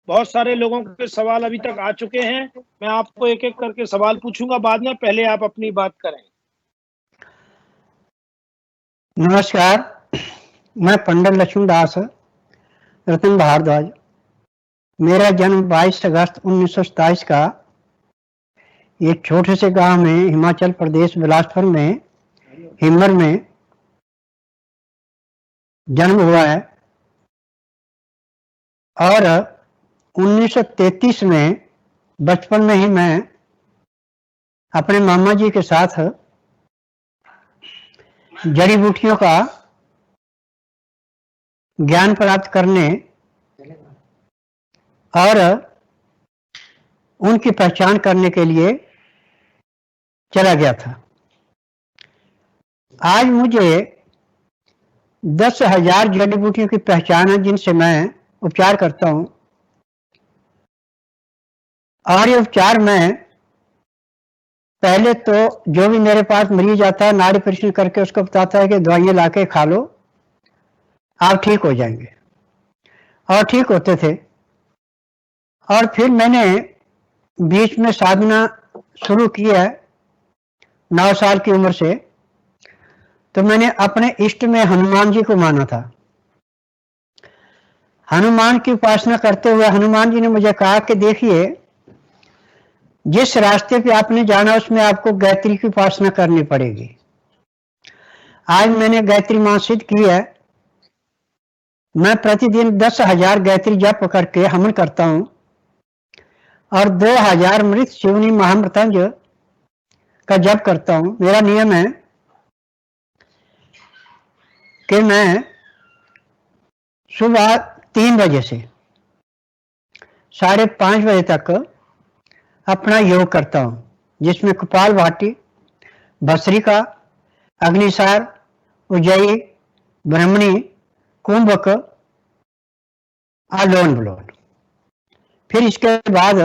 बहुत सारे लोगों के सवाल अभी तक आ चुके हैं। मैं आपको एक एक करके सवाल पूछूंगा बाद में, पहले आप अपनी बात करें। नमस्कार, मैं पंडित लक्ष्मणदास रतन भारद्वाज। मेरा जन्म 22 अगस्त 1927 का एक छोटे से गांव में हिमाचल प्रदेश बिलासपुर में हिम्मर में जन्म हुआ है और 1933 में बचपन में ही मैं अपने मामा जी के साथ जड़ी बूटियों का ज्ञान प्राप्त करने और उनकी पहचान करने के लिए चला गया था। आज मुझे 10,000 जड़ी बूटियों की पहचान है जिनसे मैं उपचार करता हूं, और ये उपचार में पहले तो जो भी मेरे पास मरीज आता है नाड़ी परीक्षण करके उसको बताता है कि दवाइयां लाके खा लो, आप ठीक हो जाएंगे, और ठीक होते थे। और फिर मैंने बीच में साधना शुरू की है 9 साल की उम्र से। तो मैंने अपने इष्ट में हनुमान जी को माना था। हनुमान की उपासना करते हुए हनुमान जी ने मुझे कहा कि देखिए, जिस रास्ते पे आपने जाना उसमें आपको गायत्री की उपासना करनी पड़ेगी। आज मैंने गायत्री मां सिद्ध की है। मैं प्रतिदिन 10,000 गायत्री जप करके हवन करता हूं और 2,000 मृत शिवनी महामृतंज का जप करता हूं। मेरा नियम है कि मैं सुबह 3 बजे से 5:30 बजे तक अपना योग करता हूं, जिसमें कपालभाति, भस्त्रिका, अग्निसार, उज्जयी, ब्रह्मणी, कुंभक, आलोन विलोन। फिर इसके बाद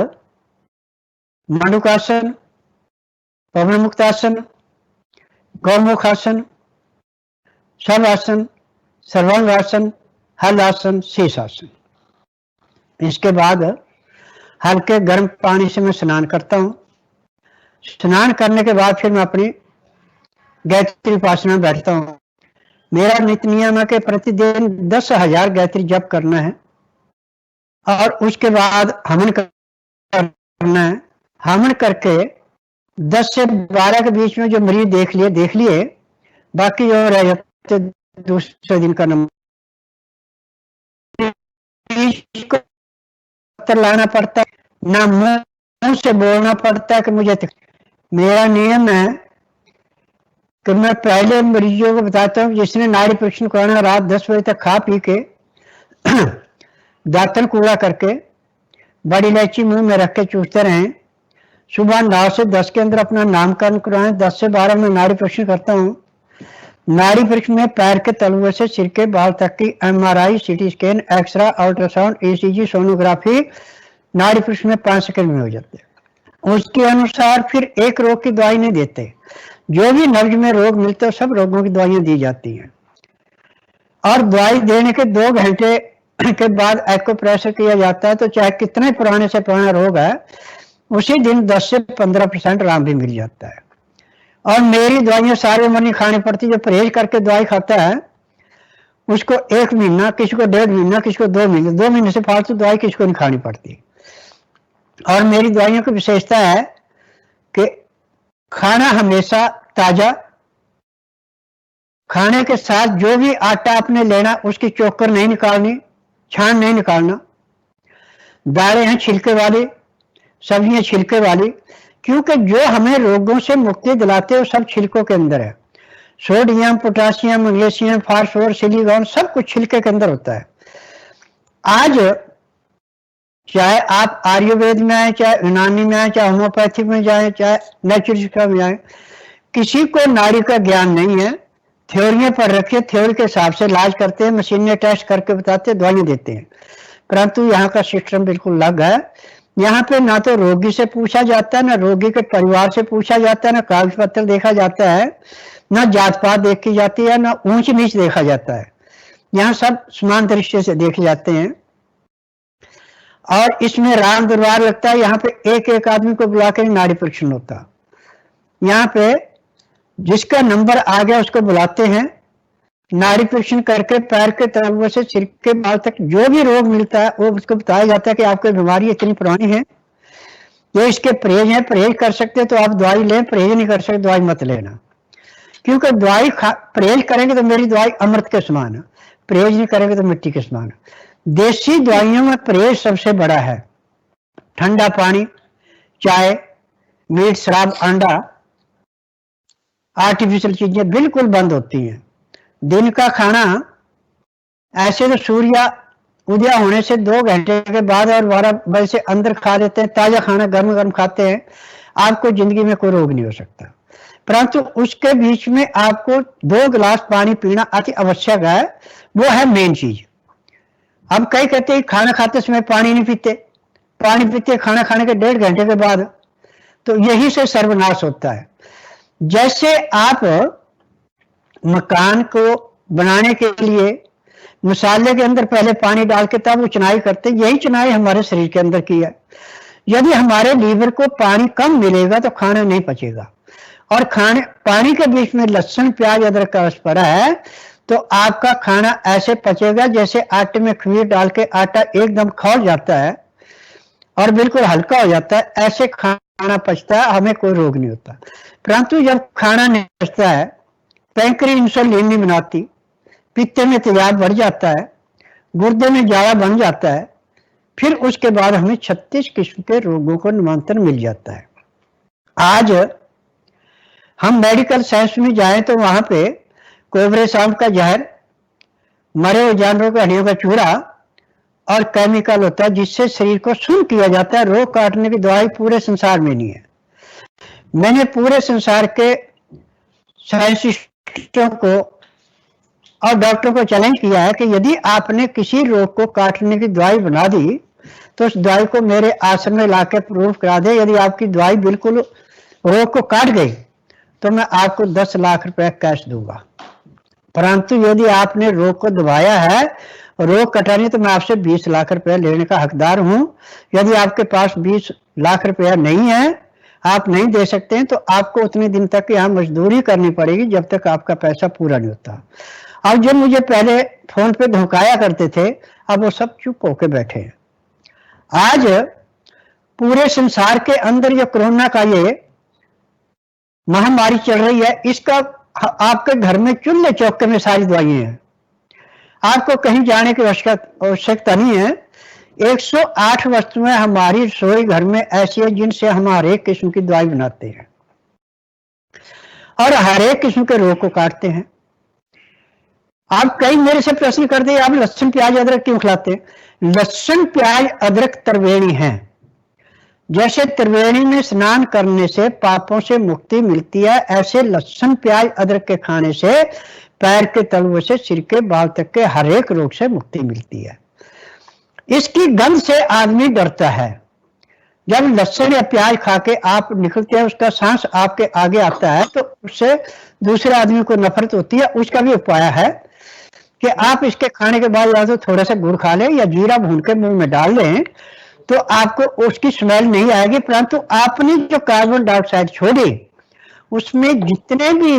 मांडूकासन, पवन मुक्तासन, गौमुखासन, शवासन, सर्वांगासन, हलासन, शीर्षासन। इसके बाद हल्के गर्म पानी से मैं स्नान करता हूं। स्नान करने के बाद फिर मैं अपनी गायत्री उपासना में बैठता हूं। मेरा नित्य नियम है कि प्रतिदिन 10,000 गायत्री जप करना है और उसके बाद हवन करना है। हवन करके 10 से 12 के बीच में जो मरीज देख लिए, बाकी जो रह जाते दूसरे दिन का नंबर लाना पड़ता है, ना मुंह से बोलना पड़ता है कि मुझे। मेरा नियम है कि मैं पहले मरीजों को बताता हूँ, जिसने नाड़ी परीक्षण कराना रात 10 बजे तक खा पी के दातन कूड़ा करके बड़ी इलायची मुंह में रख के चूसते रहें। सुबह 9 से 10 के अंदर अपना नामकरण कराएं। 10 से 12 में नाड़ी परीक्षण करता हूँ। नाड़ी परीक्षण में पैर के तलुए से सिर के बाल तक की MRI, CT scan, X ray, ultrasound, ECG, sonography नाड़ी परीक्षण में 5 सेकंड में हो जाते हैं। उसके अनुसार फिर एक रोग की दवाई नहीं देते। जो भी नब्ज में रोग मिलते हैं सब रोगों की दवाइयां दी जाती हैं, और दवाई देने के 2 घंटे के बाद एक्यूप्रेशर किया जाता है। तो चाहे कितने पुराने से पुराना रोग है, उसी दिन 10 से 15% आराम भी मिल जाता है। और मेरी दवाइयां सारी उम्र नहीं खानी पड़ती। जो परहेज करके दवाई खाता है उसको 1 महीना, किसी को 1.5 महीना, किसी को 2 महीने, 2 महीने से फालतू दवाई किसी को नहीं खानी पड़ती। और मेरी दवाइयों की विशेषता है कि खाना हमेशा ताजा, खाने के साथ जो भी आटा आपने लेना उसकी चोकर नहीं निकालनी, छान नहीं निकालना। दालें हैं छिलके वाली, सब्जियां छिलके वाली, क्योंकि जो हमें रोगों से मुक्ति दिलाते हैं सब छिलकों के अंदर है। Sodium, potassium, magnesium, phosphorus, silicon सब कुछ छिलके के अंदर होता है। आज चाहे आप आयुर्वेद में आए, चाहे यूनानी में आए, चाहे होम्योपैथिक में जाए, चाहे नेचुरल में जाए, किसी को नाड़ी का ज्ञान नहीं है। थ्योरियां पढ़ रखी है, थ्योरी के हिसाब से इलाज करते हैं, मशीनें टेस्ट करके बताते हैं, दवाइयां देते हैं। परंतु यहाँ का सिस्टम बिल्कुल अलग है। यहाँ पे ना तो रोगी से पूछा जाता है, ना रोगी के परिवार से पूछा जाता है, ना कागज पत्र देखा जाता है, ना जात पात देखी जाती है, ना ऊंच नीच देखा जाता है। यहाँ सब समान दृष्टि से देखे जाते हैं। और इसमें राम दरबार लगता है। यहाँ पे एक एक आदमी को बुला के नाड़ी परीक्षण होता है। यहाँ पे जिसका नंबर आ गया उसको बुलाते हैं, नाड़ी परीक्षण करके पैर के तलवे से सिर के बाल तक जो भी रोग मिलता है वो उसको बताया जाता है कि आपकी बीमारी इतनी पुरानी है, ये इसके परहेज है, परहेज कर सकते तो आप दवाई लें, परहेज नहीं कर सकते दवाई मत लेना। क्योंकि दवाई परहेज करेंगे तो मेरी दवाई अमृत के समान है, परहेज नहीं करेंगे तो मिट्टी के समान है। देसी दवाइयों में परहेज सबसे बड़ा है। ठंडा पानी, चाय, मीट, शराब, अंडा, आर्टिफिशियल चीजें बिल्कुल बंद होती हैं। दिन का खाना ऐसे तो सूर्य उदय होने से 2 घंटे के बाद और 12 बजे से अंदर खा लेते हैं, ताजा खाना गर्म गर्म खाते हैं, आपको जिंदगी में कोई रोग नहीं हो सकता। परंतु उसके बीच में आपको 2 गिलास पानी पीना अति आवश्यक है, वो है मेन चीज। अब कई कहते हैं खाना खाते समय पानी नहीं पीते, पानी पीते खाना खाने के 1.5 घंटे के बाद, तो यही से सर्वनाश होता है। जैसे आप मकान को बनाने के लिए मसाले के अंदर पहले पानी डाल के तब वो चुनाई करते, यही चुनाई हमारे शरीर के अंदर की है। यदि हमारे लीवर को पानी कम मिलेगा तो खाना नहीं पचेगा, और खाने पानी के बीच में लहसुन प्याज अदरक का रस पड़ा है तो आपका खाना ऐसे पचेगा जैसे आटे में खमीर डाल के आटा एकदम खौल जाता है और बिल्कुल हल्का हो जाता है, ऐसे खाना पचता है, हमें कोई रोग नहीं होता। परंतु जब खाना नहीं पचता है, पैंक्रियाज इंसुलिन नहीं बनाती, पित्ते में तेजाब बढ़ जाता है, गुर्दे में जाया बन जाता है, फिर उसके बाद हमें 36 किस्म के रोगों को निमंत्रण मिल जाता है। आज हम मेडिकल साइंस में जाएं तो वहां पे कोबरे सांप का जहर, मरे हुए जानवरों के हड्डियों का चूरा और केमिकल होता है जिससे शरीर को सुन्न किया जाता है। रोग काटने की दवाई पूरे संसार में नहीं है। मैंने पूरे संसार के साइंटिस्टों को और डॉक्टरों को चैलेंज किया है कि यदि आपने किसी रोग को काटने की दवाई बना दी तो उस दवाई को मेरे आश्रम में लाके प्रूफ करा दे। यदि आपकी दवाई बिल्कुल रोग को काट गई तो मैं आपको 10 लाख रुपए कैश दूंगा। परंतु यदि आपने रोग को दबाया है, रोग कटानी, तो मैं आपसे 20 लाख रुपए लेने का हकदार हूं। यदि आपके पास 20 लाख रुपया नहीं है, आप नहीं दे सकते हैं, तो आपको उतने दिन तक यहाँ मजदूरी करनी पड़ेगी जब तक आपका पैसा पूरा नहीं होता। अब जो मुझे पहले फोन पे धमकाया करते थे, अब वो सब चुप होके बैठे हैं। आज पूरे संसार के अंदर जो कोरोना का ये महामारी चल रही है, इसका आपके घर में चूल्हे चौके में सारी दवाइयां हैं, आपको कहीं जाने की आवश्यकता नहीं है। 108 वस्तुएं हमारी रसोई घर में ऐसी है जिनसे हम हर एक किस्म की दवाई बनाते हैं और हर एक किस्म के रोग को काटते हैं। आप कई मेरे से प्रश्न करते हैं, आप लहसुन प्याज अदरक क्यों खिलाते हैं? लहसुन प्याज अदरक त्रिवेणी है। जैसे त्रिवेणी में स्नान करने से पापों से मुक्ति मिलती है, ऐसे लहसुन प्याज अदरक के खाने से पैर के तलवे से सिर के बाल तक के हर एक रोग से मुक्ति मिलती है। इसकी गंध से आदमी डरता है। जब लहसुन या प्याज खा के आप निकलते हैं, उसका सांस आपके आगे आता है तो उससे दूसरे आदमी को नफरत होती है। उसका भी उपाय है कि आप इसके खाने के बाद या तो थोड़ा सा गुड़ खा लें या जीरा भून के मुंह में डाल लें, तो आपको उसकी स्मेल नहीं आएगी। परंतु आपने जो कार्बन डाइऑक्साइड छोड़ी, उसमें जितने भी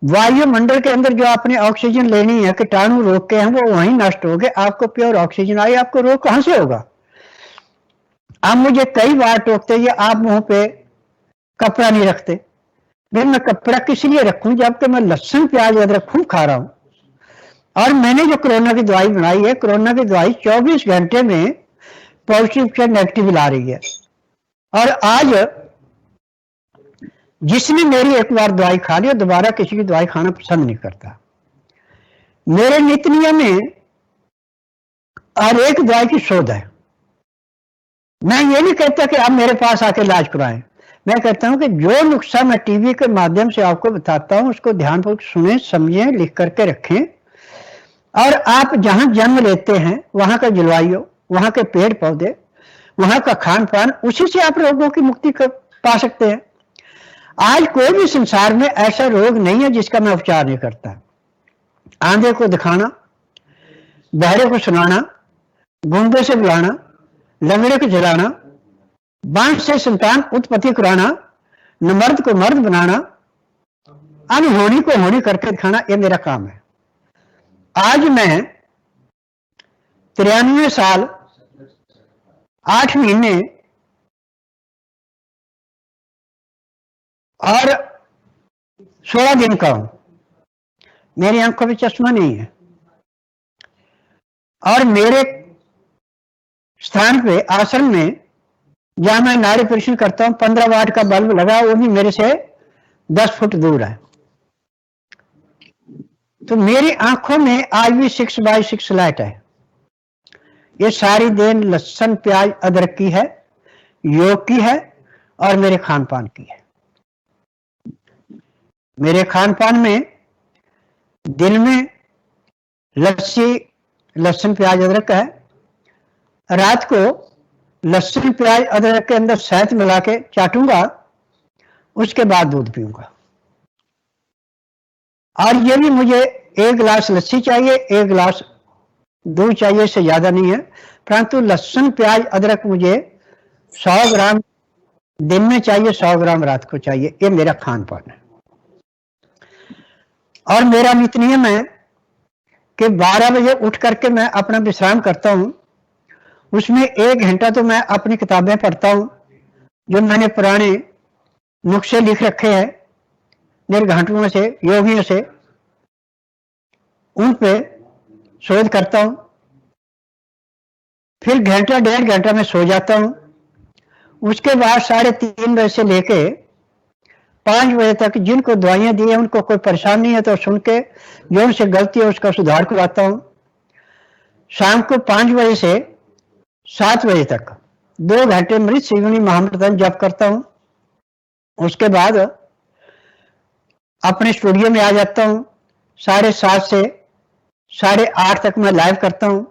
वायुमंडल के अंदर जो आपने ऑक्सीजन लेनी है, कीटाणु रोग के हैं, वो वहीं नष्ट हो गए। आपको प्योर ऑक्सीजन आई, आपको रोग कहां से होगा? आप मुझे कई बार टोकते, ये आप मुंह पे कपड़ा नहीं रखते। मैं कपड़ा किस लिए रखूं जबकि मैं लहसुन प्याज अदरक खूब खा रहा हूं। और मैंने जो कोरोना की दवाई बनाई है, कोरोना की दवाई 24 घंटे में पॉजिटिव से नेगेटिव ला रही है। और आज जिसने मेरी एक बार दवाई खा ली, दोबारा किसी की दवाई खाना पसंद नहीं करता। मेरे नित्य नियम में हर एक दवाई की शोध है। मैं ये नहीं कहता कि आप मेरे पास आके इलाज कराएं। मैं कहता हूं कि जो नुस्खा मैं टीवी के माध्यम से आपको बताता हूं, उसको ध्यानपूर्वक सुने, समझें, लिख करके रखें। और आप जहां जन्म लेते हैं, वहां का जलवायु, वहां के पेड़ पौधे, वहां का खान पान, उसी से आप रोगों की मुक्ति पा सकते हैं। आज कोई भी संसार में ऐसा रोग नहीं है जिसका मैं उपचार नहीं करता। आंधे को दिखाना, बहरे को सुनाना, गूंगे से बुलाना, लंगड़े को जलाना, बांस से संतान उत्पत्ति कराना, न मर्द को मर्द बनाना, अनहोनी को होनी करके दिखाना, ये मेरा काम है। आज मैं 93 साल 8 महीने और 16 दिन का हूं। मेरी आंखों में चश्मा नहीं है और मेरे स्थान पे आश्रम में जहां मैं नाड़ी परीक्षण करता हूं 15 वाट का बल्ब लगा, वो भी मेरे से 10 फुट दूर है। तो मेरी आंखों में आज भी 6x6 लाइट है। ये सारी देन लहसुन प्याज अदरक की है, योग की है और मेरे खान पान की है। मेरे खान पान में दिन में लस्सी लहसुन प्याज अदरक है, रात को लहसुन प्याज अदरक के अंदर शहद मिला के चाटूंगा, उसके बाद दूध पीऊंगा। और ये भी मुझे 1 गिलास लस्सी चाहिए, 1 गिलास दूध चाहिए, से ज्यादा नहीं है। परंतु लहसुन प्याज अदरक मुझे 100 ग्राम दिन में चाहिए, 100 ग्राम रात को चाहिए। ये मेरा खान पान है। और मेरा नित्य नियम है कि 12 बजे उठ करके मैं अपना विश्राम करता हूं। उसमें 1 घंटा तो मैं अपनी किताबें पढ़ता हूं, जो मैंने पुराने नुस्खे लिख रखे हैं निर्घाटुओं से, योगियों से, उन पे शोध करता हूं। फिर घंटा 1.5 घंटा में सो जाता हूं। उसके बाद 3:30 बजे से लेके 5 बजे तक जिनको दवाइयां दी है उनको कोई परेशानी है तो सुन के जो उनसे गलती है उसका सुधार करवाता हूं। शाम को 5 बजे से 7 बजे तक 2 घंटे मृत शिवनी महामृतन जप करता हूं। उसके बाद अपने स्टूडियो में आ जाता हूं। 7:30 से 8:30 तक मैं लाइव करता हूं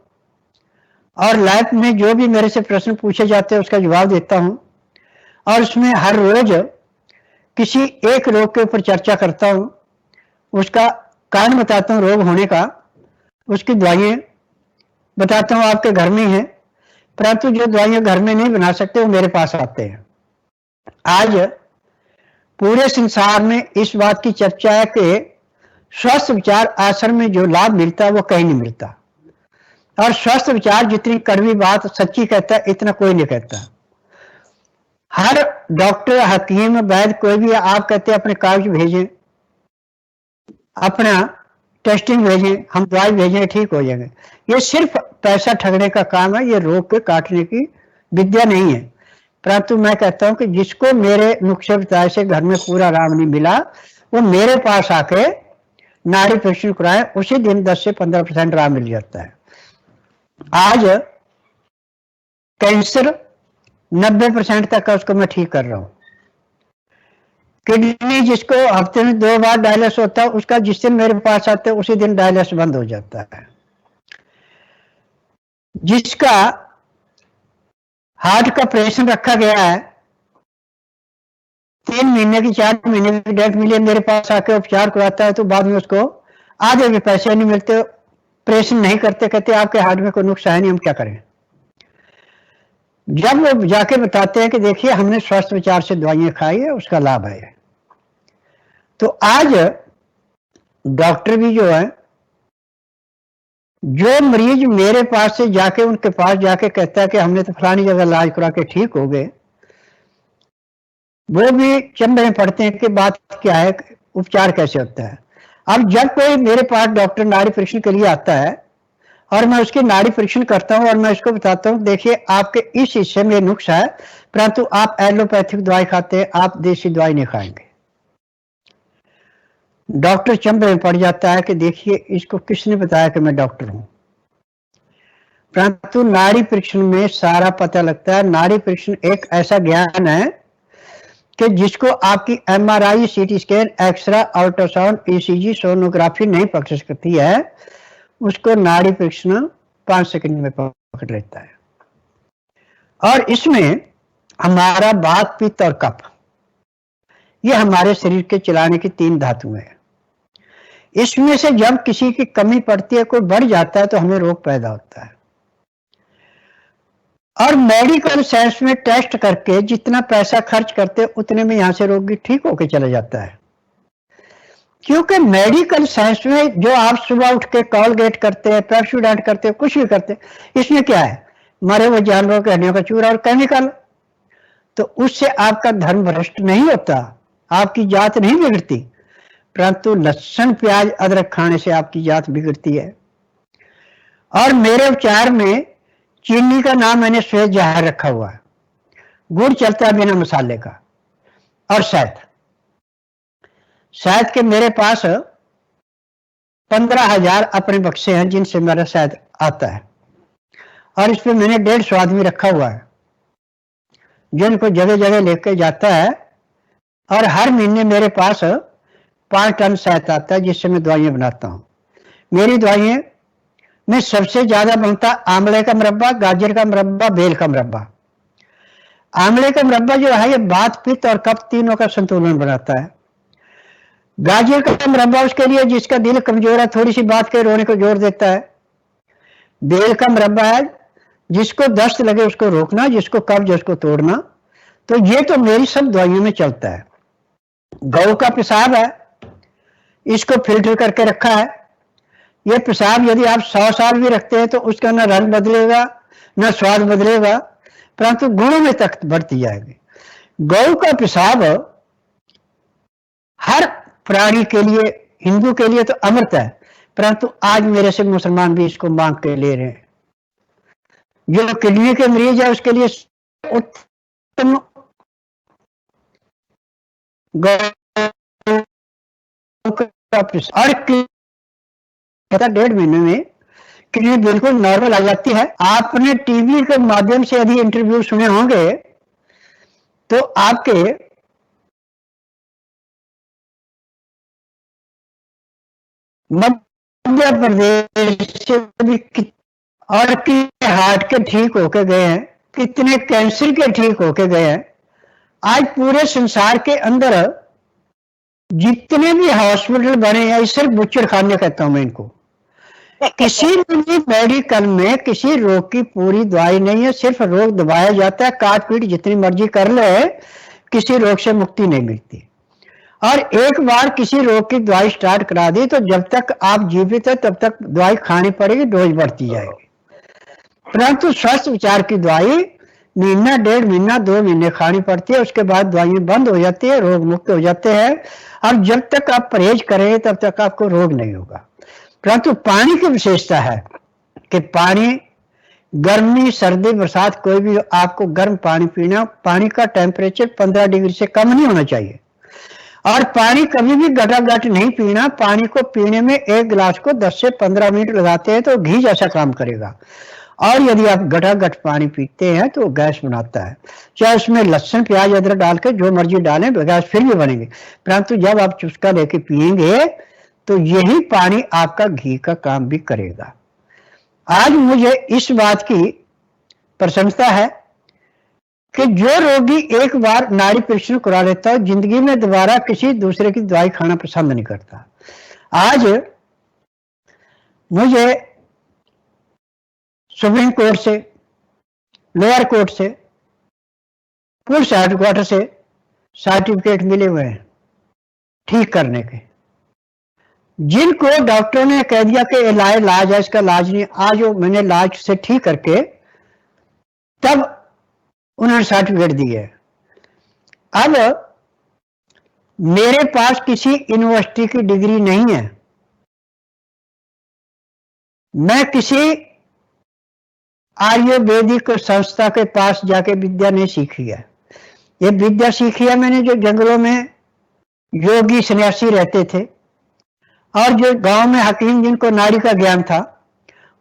और लाइव में जो भी मेरे से प्रश्न पूछे जाते हैं उसका जवाब देता हूं। और उसमें हर रोज किसी एक रोग के ऊपर चर्चा करता हूं, उसका कारण बताता हूं रोग होने का, उसकी दवाइयां बताता हूं आपके घर में है, परंतु जो दवाइयां घर में नहीं बना सकते वो मेरे पास आते हैं। आज पूरे संसार में इस बात की चर्चा है कि स्वस्थ विचार आश्रम में जो लाभ मिलता है वो कहीं नहीं मिलता। और स्वस्थ विचार जितनी कड़वी बात सच्ची कहता है इतना कोई नहीं कहता। हर डॉक्टर, हकीम, वैद्य कोई भी आप कहते हैं अपने कागज भेजें, अपना टेस्टिंग भेजें, हम दवाई भेजें, ठीक हो जाएंगे। ये सिर्फ पैसा ठगने का काम है, ये रोग के काटने की विद्या नहीं है। परंतु मैं कहता हूं कि जिसको मेरे नुस्खे बताए से घर में पूरा आराम नहीं मिला वो मेरे पास आके नाड़ी परीक्षण कराए, उसी दिन 10 से 15% आराम मिल जाता है। आज कैंसर 90% तक का उसको मैं ठीक कर रहा हूं। किडनी जिसको हफ्ते में 2 बार डायलिसिस होता है, उसका जिस दिन मेरे पास आते है उसी दिन डायलिसिस बंद हो जाता है। जिसका हार्ट का ऑपरेशन रखा गया है, 3 महीने की 4 महीने की डेट मिली, मेरे पास आके उपचार कराता है तो बाद में उसको आधे भी पैसे नहीं मिलते, ऑपरेशन नहीं करते, कहते आपके हार्ट में कोई नुकसान है नहीं, हम क्या करें। जब वो जाके बताते हैं कि देखिए हमने स्वस्थ विचार से दवाइयां खाई है, उसका लाभ है। तो आज डॉक्टर भी जो है, जो मरीज मेरे पास से जाके उनके पास जाके कहता है कि हमने तो फलानी जगह इलाज करा के ठीक हो गए, वो भी चंबे में पड़ते हैं कि बात क्या है, उपचार कैसे होता है। अब जब कोई मेरे पास डॉक्टर नाड़ी परीक्षण के लिए आता है और मैं उसकी नाड़ी परीक्षण करता हूं और मैं उसको बताता हूं देखिए आपके इस हिस्से में नुक्स है, परंतु आप एलोपैथिक दवाई खाते हैं, आप देसी दवाई नहीं खाएंगे। डॉक्टर चंबे में पड़ जाता है कि देखिए इसको किसने बताया कि मैं डॉक्टर हूं। परंतु नाड़ी परीक्षण में सारा पता लगता है। नाड़ी परीक्षण एक ऐसा ज्ञान है कि जिसको आपकी MRI, CT scan, X ray, ultrasound, ECG, sonography नहीं पकड़ सकती है, उसको नाड़ी परीक्षण 5 सेकंड में पकड़ लेता है। और इसमें हमारा वात, पित्त और कफ, ये हमारे शरीर के चलाने की 3 धातुएं हैं। इसमें से जब किसी की कमी पड़ती है, कोई बढ़ जाता है तो हमें रोग पैदा होता है। और मेडिकल साइंस में टेस्ट करके जितना पैसा खर्च करते उतने में यहां से रोगी ठीक होके चला जाता है। क्योंकि मेडिकल साइंस में जो आप सुबह उठ के कॉलगेट करते हैं, पेप्सोडेंट करते हैं, कुछ भी करते हैं, इसमें क्या है, मरे हुए जानवरों के हड्डियों का चूरा और केमिकल। तो उससे आपका धर्म भ्रष्ट नहीं होता, आपकी जात नहीं बिगड़ती, परंतु लहसुन प्याज अदरक खाने से आपकी जात बिगड़ती है। और मेरे उपचार में चीनी का नाम मैंने श्वेत जहर रखा हुआ है, गुड़ चलता है बिना मसाले का, और शहद के मेरे पास 15,000 अपने बक्से हैं जिनसे मेरा शहद आता है। और इस पे मैंने 150 आदमी रखा हुआ है जिनको जगह जगह लेके जाता है, और हर महीने मेरे पास 5 टन शहद आता है जिससे मैं दवाइयाँ बनाता हूँ। मेरी दवाइयाँ में सबसे ज्यादा बनता आंवले का मुरब्बा, गाजर का मुरब्बा, बेल का मुरब्बा। आंवले का मुरब्बा जो है ये बात, पित्त और कफ तीनों का संतुलन बनाता है। गाजर का मुरब्बा उसके लिए जिसका दिल कमजोर है, थोड़ी सी बात के रोने को जोर देता है। बेल का मुरब्बा है जिसको दस्त लगे उसको रोकना, जिसको कब्ज उसको तोड़ना। तो ये तो मेरी सब दवाइयों में चलता है। गौ का पेशाब है, इसको फिल्टर करके रखा है। ये पेशाब यदि आप 100 साल भी रखते हैं तो उसका ना रंग बदलेगा ना स्वाद बदलेगा, परंतु गुणों में तक बढ़ती जाएगी। गौ का पेशाब हर प्राणी के लिए, हिंदू के लिए तो अमृत है, परंतु आज मेरे से मुसलमान भी इसको मांग के ले रहे हैं। जो किडनी के मरीज है उसके लिए उत्तम और पता 1.5 महीने में किडनी बिल्कुल नॉर्मल आ जाती है। आपने टीवी के माध्यम से यदि इंटरव्यू सुने होंगे तो आपके मध्य प्रदेश से भी और कि हार्ट के ठीक होके गए हैं, कितने कैंसर के ठीक होके गए हैं। आज पूरे संसार के अंदर जितने भी हॉस्पिटल बने हैं, सिर्फ बुच्चड़ खाने कहता हूं मैं इनको। किसी भी मेडिकल में किसी रोग की पूरी दवाई नहीं है, सिर्फ रोग दबाया जाता है। काट पीट जितनी मर्जी कर ले, किसी रोग से मुक्ति नहीं मिलती। और एक बार किसी रोग की दवाई स्टार्ट करा दी तो जब तक आप जीवित है तब तक दवाई खानी पड़ेगी, डोज बढ़ती जाएगी। परंतु स्वस्थ विचार की दवाई महीना, 1.5 महीना, 2 महीने खानी पड़ती है, उसके बाद दवाइयां बंद हो जाती है, रोग मुक्त हो जाते हैं। और जब तक आप परहेज करें तब तक आपको रोग नहीं होगा। परंतु पानी की विशेषता है कि पानी गर्मी, सर्दी, बरसात कोई भी आपको गर्म पानी पीना, पानी का टेम्परेचर 15 डिग्री से कम नहीं होना चाहिए। और पानी कभी भी गटागट नहीं पीना। पानी को पीने में एक गिलास को 10 से 15 मिनट लगाते हैं तो घी जैसा काम करेगा। और यदि आप गटागट पानी पीते हैं तो गैस बनाता है। चाहे उसमें लहसुन प्याज अदरक डाल के जो मर्जी डालें, गैस फिर भी बनेंगे। परंतु जब आप चुस्का लेके पिएंगे तो यही पानी आपका घी का काम भी करेगा। आज मुझे इस बात की प्रशंसा है कि जो रोगी एक बार नाड़ी परीक्षण करा लेता है, जिंदगी में दोबारा किसी दूसरे की दवाई खाना पसंद नहीं करता। आज मुझे सुप्रीम कोर्ट से, लोअर कोर्ट से, पुलिस हेडक्वार्टर से सर्टिफिकेट मिले हुए हैं ठीक करने के। जिनको डॉक्टर ने कह दिया कि इलाज है, इसका इलाज नहीं, आज वो मैंने इलाज से ठीक करके तब उन्होंने सर्टिफिकेट दिए। अब मेरे पास किसी यूनिवर्सिटी की डिग्री नहीं है, मैं किसी आयुर्वेदिक संस्था के पास जाके विद्या नहीं सीखी है। ये विद्या सीखी है मैंने जो जंगलों में योगी सन्यासी रहते थे और जो गांव में हकीम जिनको नाड़ी का ज्ञान था,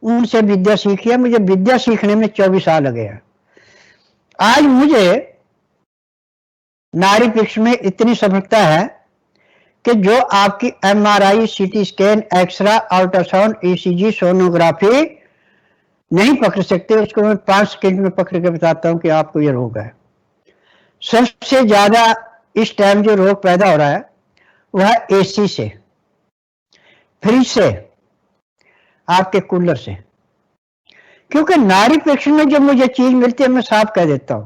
उनसे विद्या सीखी है। मुझे विद्या सीखने में 24 साल लगे हैं। आज मुझे नाड़ी परीक्षण में इतनी सफलता है कि जो आपकी MRI, CT scan, X ray, ultrasound, ECG, sonography नहीं पकड़ सकते, उसको मैं 5 सेकंड में पकड़ के बताता हूं कि आपको ये रोग है। सबसे ज्यादा इस टाइम जो रोग पैदा हो रहा है वह है AC से, फ्रिज से, आपके कूलर से। क्योंकि नाड़ी परीक्षण में जब मुझे चीज मिलती है मैं साफ कह देता हूं,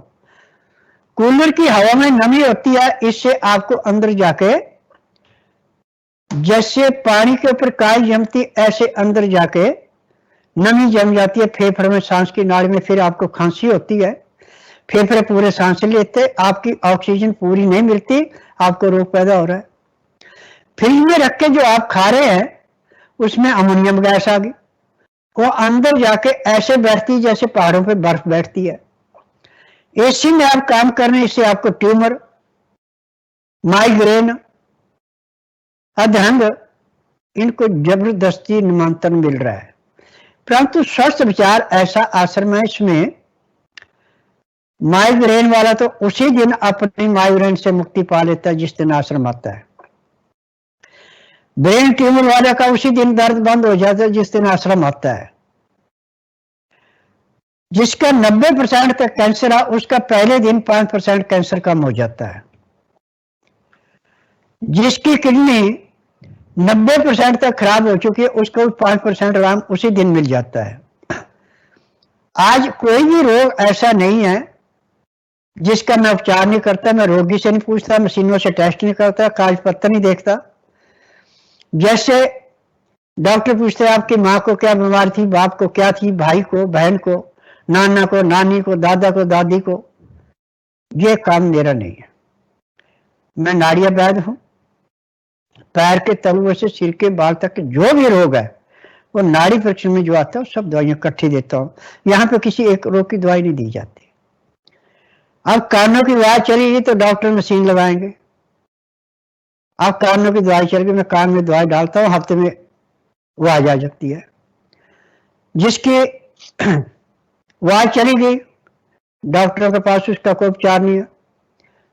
कूलर की हवा में नमी होती है, इससे आपको अंदर जाके जैसे पानी के ऊपर काई जमती ऐसे अंदर जाके नमी जम जाती है फेफड़े में, सांस की नाड़ी में, फिर आपको खांसी होती है, फेफड़े पूरे सांस लेते, आपकी ऑक्सीजन पूरी नहीं मिलती, आपको रोग पैदा हो रहा है। फ्रिज में रख के जो आप खा रहे हैं उसमें अमोनियम गैस आ गई, वो अंदर जाके ऐसे बैठती जैसे पहाड़ों पे बर्फ बैठती है। एसी में आप काम कर रहे हैं, इससे आपको ट्यूमर, माइग्रेन, अधंग, इनको जबरदस्ती निमंत्रण मिल रहा है। परंतु स्वस्थ विचार ऐसा आश्रम है, इसमें माइग्रेन वाला तो उसी दिन अपनी माइग्रेन से मुक्ति पा लेता है जिस दिन आश्रम आता है। ब्रेन ट्यूमर वाले का उसी दिन दर्द बंद हो जाता है जिस दिन आश्रम आता है। जिसका 90% तक कैंसर है उसका पहले दिन 5% कैंसर कम हो जाता है। जिसकी किडनी 90% तक खराब हो चुकी है उसको 5% आराम उसी दिन मिल जाता है। आज कोई भी रोग ऐसा नहीं है जिसका मैं उपचार नहीं करता, मैं रोगी से नहीं पूछता, मशीनों से टेस्ट नहीं करता, कागज पत्तर नहीं देखता। जैसे डॉक्टर पूछते आपकी माँ को क्या बीमारी थी, बाप को क्या थी, भाई को, बहन को, नाना को, नानी को, दादा को, दादी को, ये काम मेरा नहीं है। मैं नाड़िया वैद्य हूं। पैर के तलुए से सिर के बाल तक जो भी रोग है वो नाड़ी परीक्षण में जो आता है सब दवाइयां इकट्ठी देता हूं। यहाँ पे किसी एक रोग की दवाई नहीं दी जाती। अब कानों की दवाई चलेगी तो डॉक्टर मशीन लगाएंगे। अब कानों की दवाई चल गई, मैं कान में दवाई डालता हूँ, हफ्ते में वो आ जा सकती है। जिसकी वाय चली गई, डॉक्टरों के पास उसका कोई उपचार नहीं है,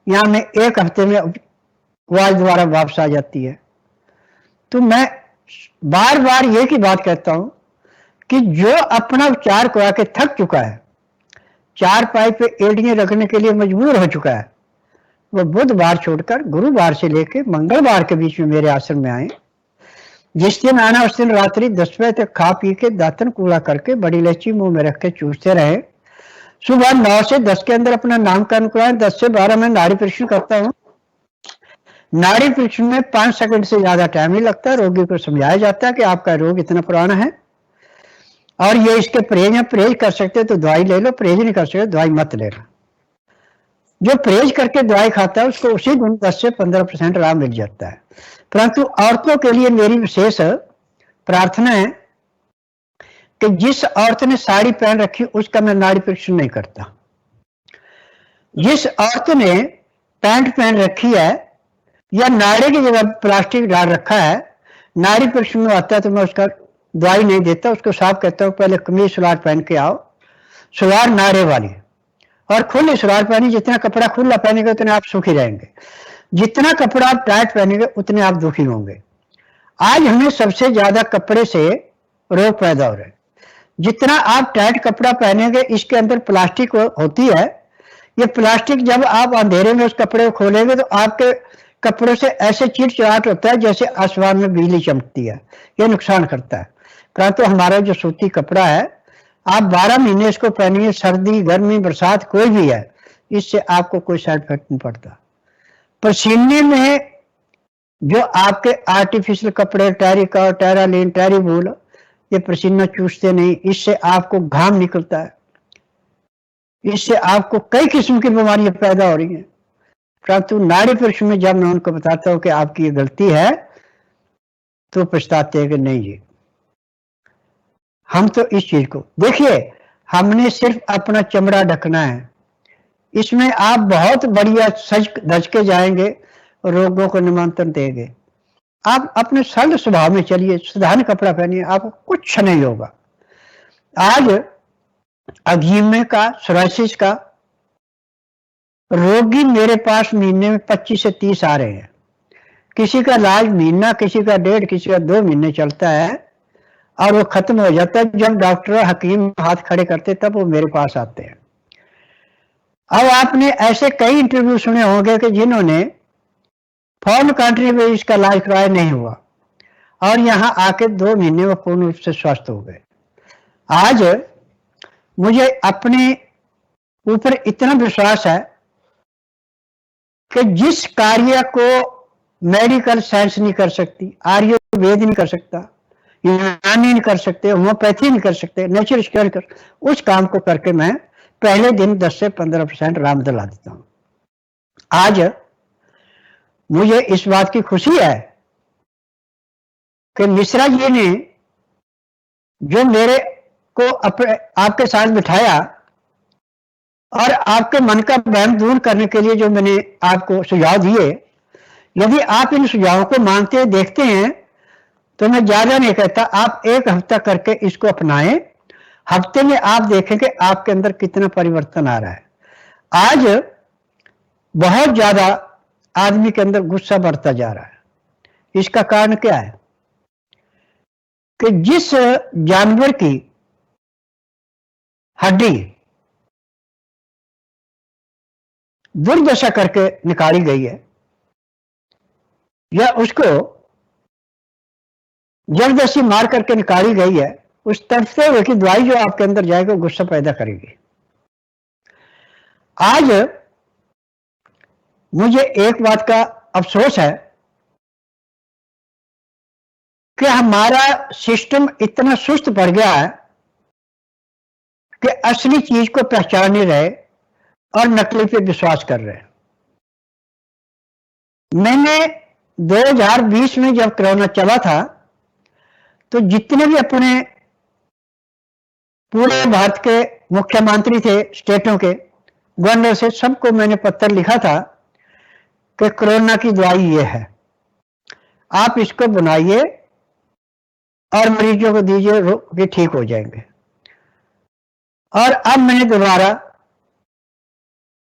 यहाँ में एक हफ्ते में वाय दोबारा वापस आ जाती है। तो मैं बार बार ये की बात कहता हूं कि जो अपना उपचार करा के थक चुका है, चार पाई पे एड़ियां रखने के लिए मजबूर हो चुका है, वो बुधवार छोड़कर गुरुवार से लेकर मंगलवार के बीच में मेरे आश्रम में आए। जिस दिन आना उस दिन रात्रि 10 बजे तक खा पी के दातन कूड़ा करके बड़ी इलायची मुंह में रख के चूसते रहे। सुबह 9 से 10 के अंदर अपना नामकरण कराएं। 10 से 12 में नाड़ी परीक्षण करता हूँ। नाड़ी परीक्षण में 5 सेकंड से ज्यादा टाइम नहीं लगता। रोगी को समझाया जाता है कि आपका रोग इतना पुराना है और ये इसके परहेज है, परहेज कर सकते तो दवाई ले लो, परहेज नहीं कर सकते दवाई मत लेना। जो परहेज करके दवाई खाता है उसको उसी दिन 10 से 15% आराम मिल जाता है। परंतु औरतों के लिए मेरी विशेष प्रार्थना है कि जिस औरत ने साड़ी पहन रखी उसका मैं नाड़ी परीक्षण नहीं करता। जिस औरत ने पैंट पहन रखी है या नाड़े की जगह प्लास्टिक डाल रखा है, नाड़ी परीक्षण में आता है तो मैं उसका दवाई नहीं देता। उसको साफ कहता हूँ पहले कमीज सलवार पहन के आओ, सलवार नाड़े वाली और खुली सलवार पहनी। जितना कपड़ा खुला पहनेंगे उतने आप सुखी रहेंगे, जितना कपड़ा आप टाइट पहनेंगे उतने आप दुखी होंगे। आज हमें सबसे ज्यादा कपड़े से रोग पैदा हो रहे हैं। जितना आप टाइट कपड़ा पहनेंगे इसके अंदर प्लास्टिक होती है। ये प्लास्टिक जब आप अंधेरे में उस कपड़े को खोलेंगे तो आपके कपड़ों से ऐसे चिड़चिड़ाहट होता है जैसे आसमान में बिजली चमकती है। ये नुकसान करता है। परंतु हमारा जो सूती कपड़ा है आप 12 महीने इसको पहनिए, सर्दी गर्मी बरसात कोई भी है, इससे आपको कोई साइड इफेक्ट नहीं पड़ता। पसीने में जो आपके आर्टिफिशियल कपड़े टेरिका, टेरालिन, टेरीवूल, ये पसीना चूसते नहीं, इससे आपको घाम निकलता है, इससे आपको कई किस्म की बीमारियां पैदा हो रही हैं। परंतु नाड़ी परीक्षण में जब मैं उनको बताता हूं कि आपकी ये गलती है तो पछताते हैं कि नहीं जी हम तो इस चीज को देखिए, हमने सिर्फ अपना चमड़ा ढकना है, इसमें आप बहुत बढ़िया सज धज के जाएंगे और रोगों को निमंत्रण देंगे। आप अपने सरल स्वभाव में चलिए, साधारण कपड़ा पहनिए, आपको कुछ नहीं होगा। आज अग्जिमा का, सोराइसिस का रोगी मेरे पास महीने में 25 से 30 आ रहे हैं। किसी का इलाज महीना, किसी का 1.5, किसी का 2 महीने चलता है और वो खत्म हो जाता है। जब डॉक्टर हकीम हाथ खड़े करते तब वो मेरे पास आते हैं। अब आपने ऐसे कई इंटरव्यू सुने होंगे कि जिन्होंने फॉरेन कंट्री में इसका इलाज कराया नहीं हुआ और यहाँ आके 2 महीने में पूर्ण रूप से स्वस्थ हो गए। आज मुझे अपने ऊपर इतना विश्वास है कि जिस कार्य को मेडिकल साइंस नहीं कर सकती, आयुर्वेद नहीं कर सकता, यूनानी नहीं कर सकते, होम्योपैथी नहीं कर सकते, नेचुरल केयर कर, उस काम को करके मैं पहले दिन 10 से 15% आराम दिला देता हूं। आज मुझे इस बात की खुशी है कि मिश्रा जी ने जो मेरे को आपके साथ बिठाया और आपके मन का वहम दूर करने के लिए जो मैंने आपको सुझाव दिए, यदि आप इन सुझावों को मानते हैं, देखते हैं, तो मैं ज्यादा नहीं कहता, आप 1 हफ्ता करके इसको अपनाएं। हफ्ते में आप देखेंगे आपके अंदर कितना परिवर्तन आ रहा है। आज बहुत ज्यादा आदमी के अंदर गुस्सा बढ़ता जा रहा है। इसका कारण क्या है कि जिस जानवर की हड्डी दुर्दशा करके निकाली गई है या उसको जबरदस्ती मार करके निकाली गई है, उस तड़पते हुए की दवाई जो आपके अंदर जाएगी वो गुस्सा पैदा करेगी। आज मुझे एक बात का अफसोस है कि हमारा सिस्टम इतना सुस्त पड़ गया है कि असली चीज को पहचान नहीं रहे और नकली पे विश्वास कर रहे हैं। मैंने 2020 में जब कोरोना चला था तो जितने भी अपने पूरे भारत के मुख्यमंत्री थे, स्टेटों के गवर्नर से, सबको मैंने पत्र लिखा था कि कोरोना की दवाई ये है, आप इसको बनाइए और मरीजों को दीजिए, ये ठीक हो जाएंगे। और अब मैंने दोबारा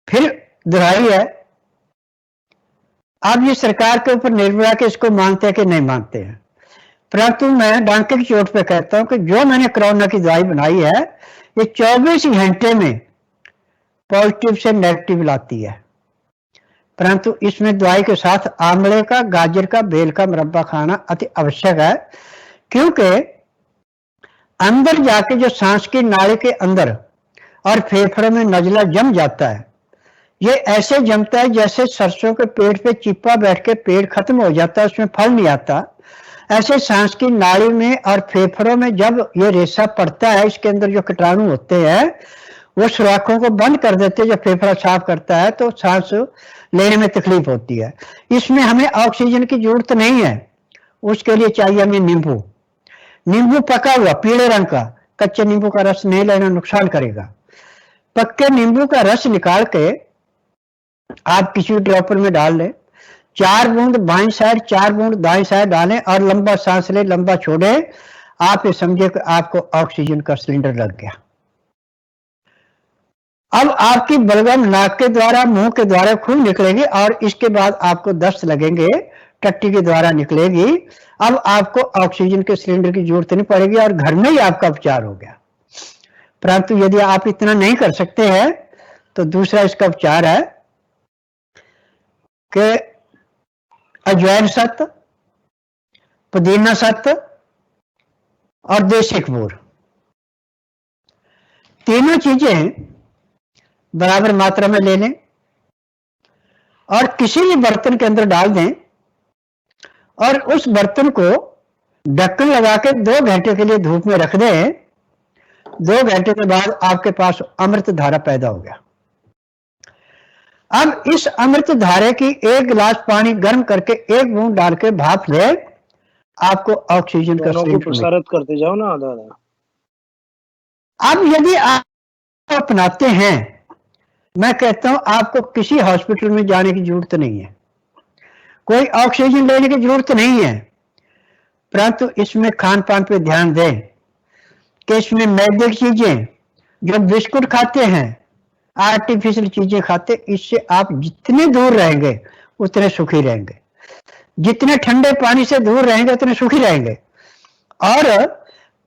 फिर दोहराई है। अब ये सरकार के ऊपर निर्भर है कि इसको मानते हैं कि नहीं मानते हैं, परंतु मैं डंके की चोट पे कहता हूं कि जो मैंने कोरोना की दवाई बनाई है ये 24 घंटे में पॉजिटिव से नेगेटिव लाती है। परंतु इसमें दवाई के साथ आंवले का, गाजर का, बेल का मुरब्बा खाना अति आवश्यक है, क्योंकि अंदर जाके जो सांस की नाली के अंदर और फेफड़ों में नजला जम जाता है, ये ऐसे जमता है जैसे सरसों के पेड़ पे चिप्पा बैठ के पेड़ खत्म हो जाता है, उसमें फल नहीं आता। ऐसे सांस की नाली में और फेफड़ों में जब ये रेशा पड़ता है, इसके अंदर जो कीटाणु होते हैं वो सुराखों को बंद कर देते हैं। जब फेफड़ा साफ करता है तो सांस लेने में तकलीफ होती है। इसमें हमें ऑक्सीजन की जरूरत नहीं है, उसके लिए चाहिए हमें नींबू। नींबू पका हुआ पीले रंग का, कच्चे नींबू का रस नहीं लेना, नुकसान करेगा। पक्के नींबू का रस निकाल के आप किसी ड्रॉपर में डाल लें, 4 बूंद बाईं साइड, 4 बूंद दाईं साइड डालें और लंबा सांस लें, लंबा छोड़ें। आप ये समझे कि आपको ऑक्सीजन का सिलेंडर लग गया। अब आपकी बलगम नाक के द्वारा, मुंह के द्वारा खून निकलेगी और इसके बाद आपको दस्त लगेंगे, टट्टी के द्वारा निकलेगी। अब आपको ऑक्सीजन के सिलेंडर की जरूरत नहीं पड़ेगी और घर में ही आपका उपचार हो गया। परंतु यदि आप इतना नहीं कर सकते हैं तो दूसरा इसका उपचार है कि अजवाइन सत्त, पुदीना सत्त और देसी कपूर, तीनों चीजें बराबर मात्रा में ले लें और किसी भी बर्तन के अंदर डाल दें और उस बर्तन को ढक्कन लगा के 2 घंटे के लिए धूप में रख दें। 2 घंटे के बाद आपके पास अमृत धारा पैदा हो गया। अब इस अमृत धारे की 1 गिलास पानी गर्म करके 1 बूंद डाल के भाप ले, आपको ऑक्सीजन का सिलेंडर प्रसारित करते जाओ ना आधा आधा। अब यदि आप अपनाते हैं, मैं कहता हूं आपको किसी हॉस्पिटल में जाने की जरूरत नहीं है, कोई ऑक्सीजन लेने की जरूरत नहीं है। परंतु इसमें खान पान पे ध्यान दें कि इसमें मैदे की चीजें, जो बिस्कुट खाते हैं, आर्टिफिशियल चीजें खाते, इससे आप जितने दूर रहेंगे उतने सुखी रहेंगे। जितने ठंडे पानी से दूर रहेंगे उतने सुखी रहेंगे। और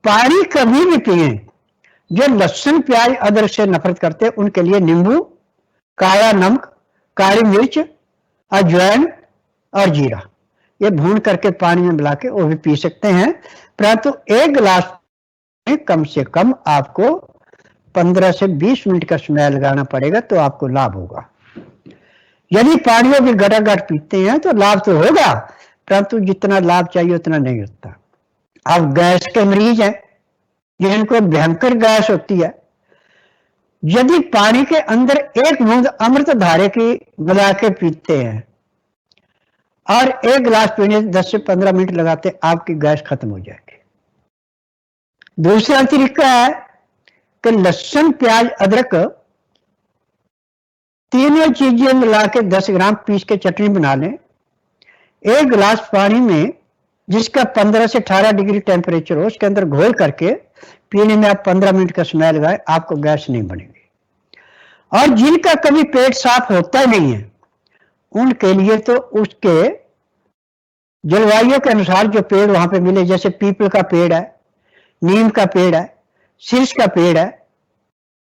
पानी कभी भी पिए। जो लहसुन, प्याज, अदरक से नफरत करते हैं उनके लिए नींबू, काला नमक, काली मिर्च, अजवाइन और जीरा, ये भून करके पानी में मिला के वो भी पी सकते हैं। परंतु 1 गिलास में कम से कम आपको 15 से 20 मिनट का समय लगाना पड़ेगा तो आपको लाभ होगा। यदि पानियों की गटागट पीते हैं तो लाभ तो होगा, परंतु जितना लाभ चाहिए उतना नहीं होता। अब गैस के मरीज हैं जिनको भयंकर गैस होती है, यदि पानी के अंदर एक बूंद अमृत धारे की मिला के पीते हैं और एक गिलास पीने 10 से 15 मिनट लगाते, आपकी गैस खत्म हो जाएगी। दूसरा तरीका है कि लहसुन, प्याज, अदरक तीनों चीजें मिला के 10 ग्राम पीस के चटनी बना लें। एक गिलास पानी में जिसका 15 से 18 डिग्री टेम्परेचर हो, उसके अंदर घोल करके पीने में आप 15 मिनट का समय लगाए, आपको गैस नहीं बनेगी। और जिनका कभी पेट साफ होता ही नहीं है, उनके लिए तो उसके जलवायु के अनुसार जो पेड़ वहां पे मिले, जैसे पीपल का पेड़ है, नीम का पेड़ है, शीश का पेड़ है,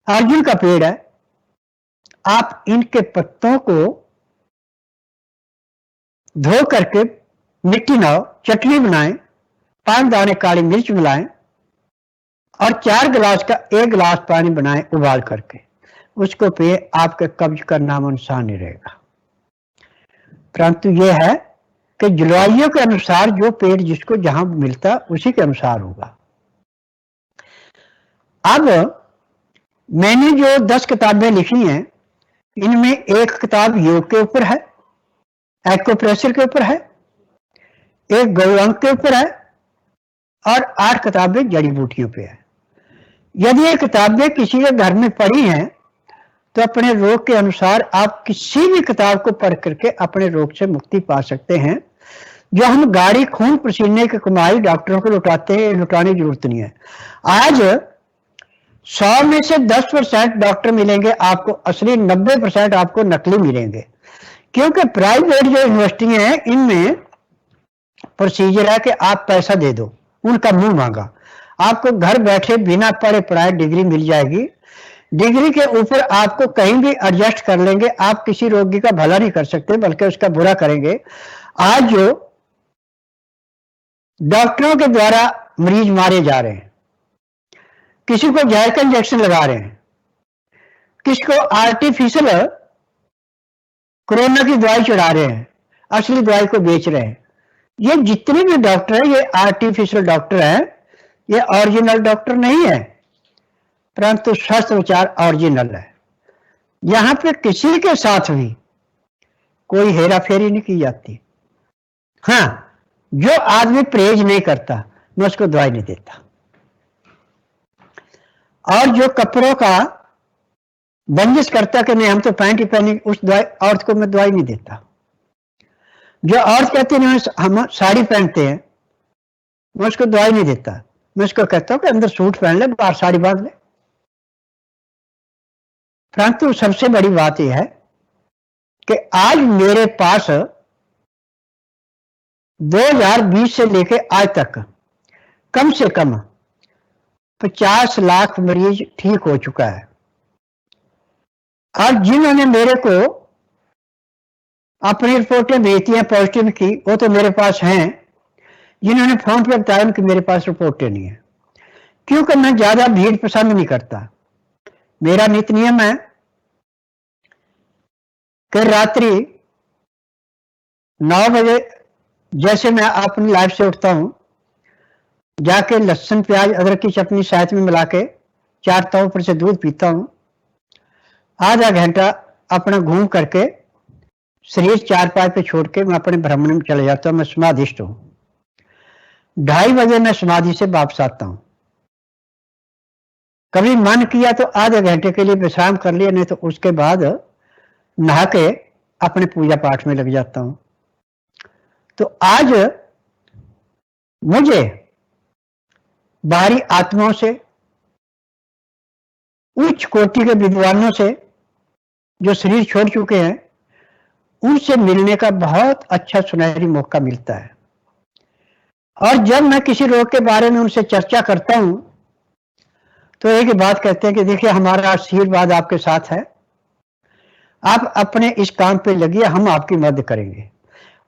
अर्जुन का पेड़ है, आप इनके पत्तों को धो करके मिट्टी नाओ, चटनी बनाएं, 5 दाने काली मिर्च मिलाएं और 4 गिलास का 1 गिलास पानी बनाएं उबाल करके, उसको पिए, आपके कब्ज का नामो निशान नहीं रहेगा। परंतु यह है कि जलवायु के अनुसार जो पेड़ जिसको जहां मिलता उसी के अनुसार होगा। अब मैंने जो 10 किताबें लिखी हैं, इनमें एक किताब योग के ऊपर है, एक्यूप्रेशर के ऊपर है, एक गौअंक के ऊपर है और 8 किताबें जड़ी बूटियों पे है। यदि ये किताबें किसी के घर में पढ़ी हैं तो अपने रोग के अनुसार आप किसी भी किताब को पढ़ करके अपने रोग से मुक्ति पा सकते हैं। जो हम गाड़ी खून पसीने की कमाई डॉक्टरों को लुटाते हैं, लुटाने की जरूरत नहीं है। आज 100 में से 10% डॉक्टर मिलेंगे आपको असली, 90% आपको नकली मिलेंगे। क्योंकि प्राइवेट जो यूनिवर्सिटी हैं, इनमें प्रोसीजर है कि आप पैसा दे दो, उनका मुंह मांगा, आपको घर बैठे बिना पढ़े पढ़ाए डिग्री मिल जाएगी। डिग्री के ऊपर आपको कहीं भी एडजस्ट कर लेंगे। आप किसी रोगी का भला नहीं कर सकते बल्कि उसका बुरा करेंगे। आज जो डॉक्टरों के द्वारा मरीज मारे जा रहे हैं, किसी को जहर का इंजेक्शन लगा रहे हैं, किसी को आर्टिफिशियल कोरोना की दवाई चढ़ा रहे हैं, असली दवाई को बेच रहे हैं। ये जितने भी डॉक्टर हैं, ये आर्टिफिशियल डॉक्टर हैं, ये ओरिजिनल डॉक्टर नहीं है, परंतु स्वास्थ्य विचार ओरिजिनल है। यहां पे किसी के साथ भी कोई हेरा फेरी नहीं की जाती। हाँ, जो आदमी परहेज नहीं करता मैं उसको दवाई नहीं देता, और जो कपड़ों का बंदिश करता कि नहीं हम तो पैंट ही पहने, उस औरत को मैं दवाई नहीं देता। जो औरत कहती है हम साड़ी पहनते हैं, मैं उसको दवाई नहीं देता। मैं उसको कहता हूं कि अंदर सूट पहन ले, बाहर साड़ी बांध ले। परंतु सबसे बड़ी बात यह है कि आज मेरे पास 2020 से लेके आज तक कम से कम 50 लाख मरीज ठीक हो चुका है। और जिन्होंने मेरे को अपनी रिपोर्टें भेजी हैं पॉजिटिव की, वो तो मेरे पास हैं। जिन्होंने फोन पे बताया उनकी मेरे पास रिपोर्टें नहीं है, क्योंकि मैं ज्यादा भीड़ पसंद नहीं करता। मेरा नित्य नियम है कि रात्रि 9 बजे जैसे मैं अपनी लाइफ से उठता हूं, जाके लहसुन, प्याज, अदरक की चटनी साथ में मिला के चाटता हूं, ऊपर से दूध पीता हूं। आधा घंटा अपना घूम करके शरीर चारपाई पे छोड़ के मैं अपने भ्रमण में चले जाता हूं। मैं समाधिष्ट हूं। 2:30 बजे मैं समाधि से वापस आता हूं। कभी मन किया तो आधे घंटे के लिए विश्राम कर लिया, नहीं तो उसके बाद नहा के अपने पूजा पाठ में लग जाता हूं। तो आज मुझे बाहरी आत्माओं से, उच्च कोटि के विद्वानों से जो शरीर छोड़ चुके हैं, उनसे मिलने का बहुत अच्छा सुनहरी मौका मिलता है। और जब मैं किसी रोग के बारे में उनसे चर्चा करता हूं तो एक ही बात कहते हैं कि देखिए हमारा आशीर्वाद आपके साथ है, आप अपने इस काम पे लगिए, हम आपकी मदद करेंगे।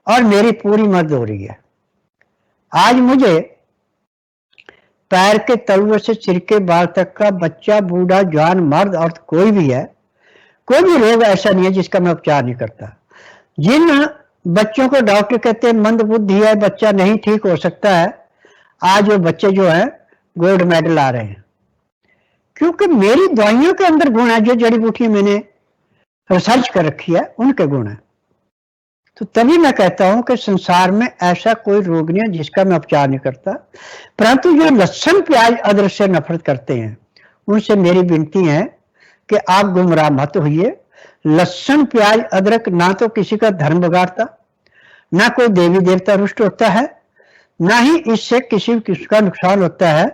और मेरी पूरी मदद हो रही है। आज मुझे पैर के तलवे से सिर के बाल तक का बच्चा, बूढ़ा, जवान, मर्द, औरत, कोई भी है, कोई भी रोग ऐसा नहीं है जिसका मैं उपचार नहीं करता। जिन बच्चों को डॉक्टर कहते हैं मंद बुद्धि है, बच्चा नहीं ठीक हो सकता है, आज वो बच्चे जो है गोल्ड मेडल आ रहे हैं, क्योंकि मेरी दवाइयों के अंदर गुण है। जो जड़ी बूटियां मैंने रिसर्च कर रखी है उनके गुण है। तो तभी मैं कहता हूं कि संसार में ऐसा कोई रोग नहीं है जिसका मैं उपचार नहीं करता। परंतु जो लहसुन प्याज अदरक से नफरत करते हैं उनसे मेरी विनती है कि आप गुमराह मत होइए। लहसुन प्याज अदरक ना तो किसी का धर्म बिगाड़ता, ना कोई देवी देवता रुष्ट होता है, ना ही इससे किसी का नुकसान होता है।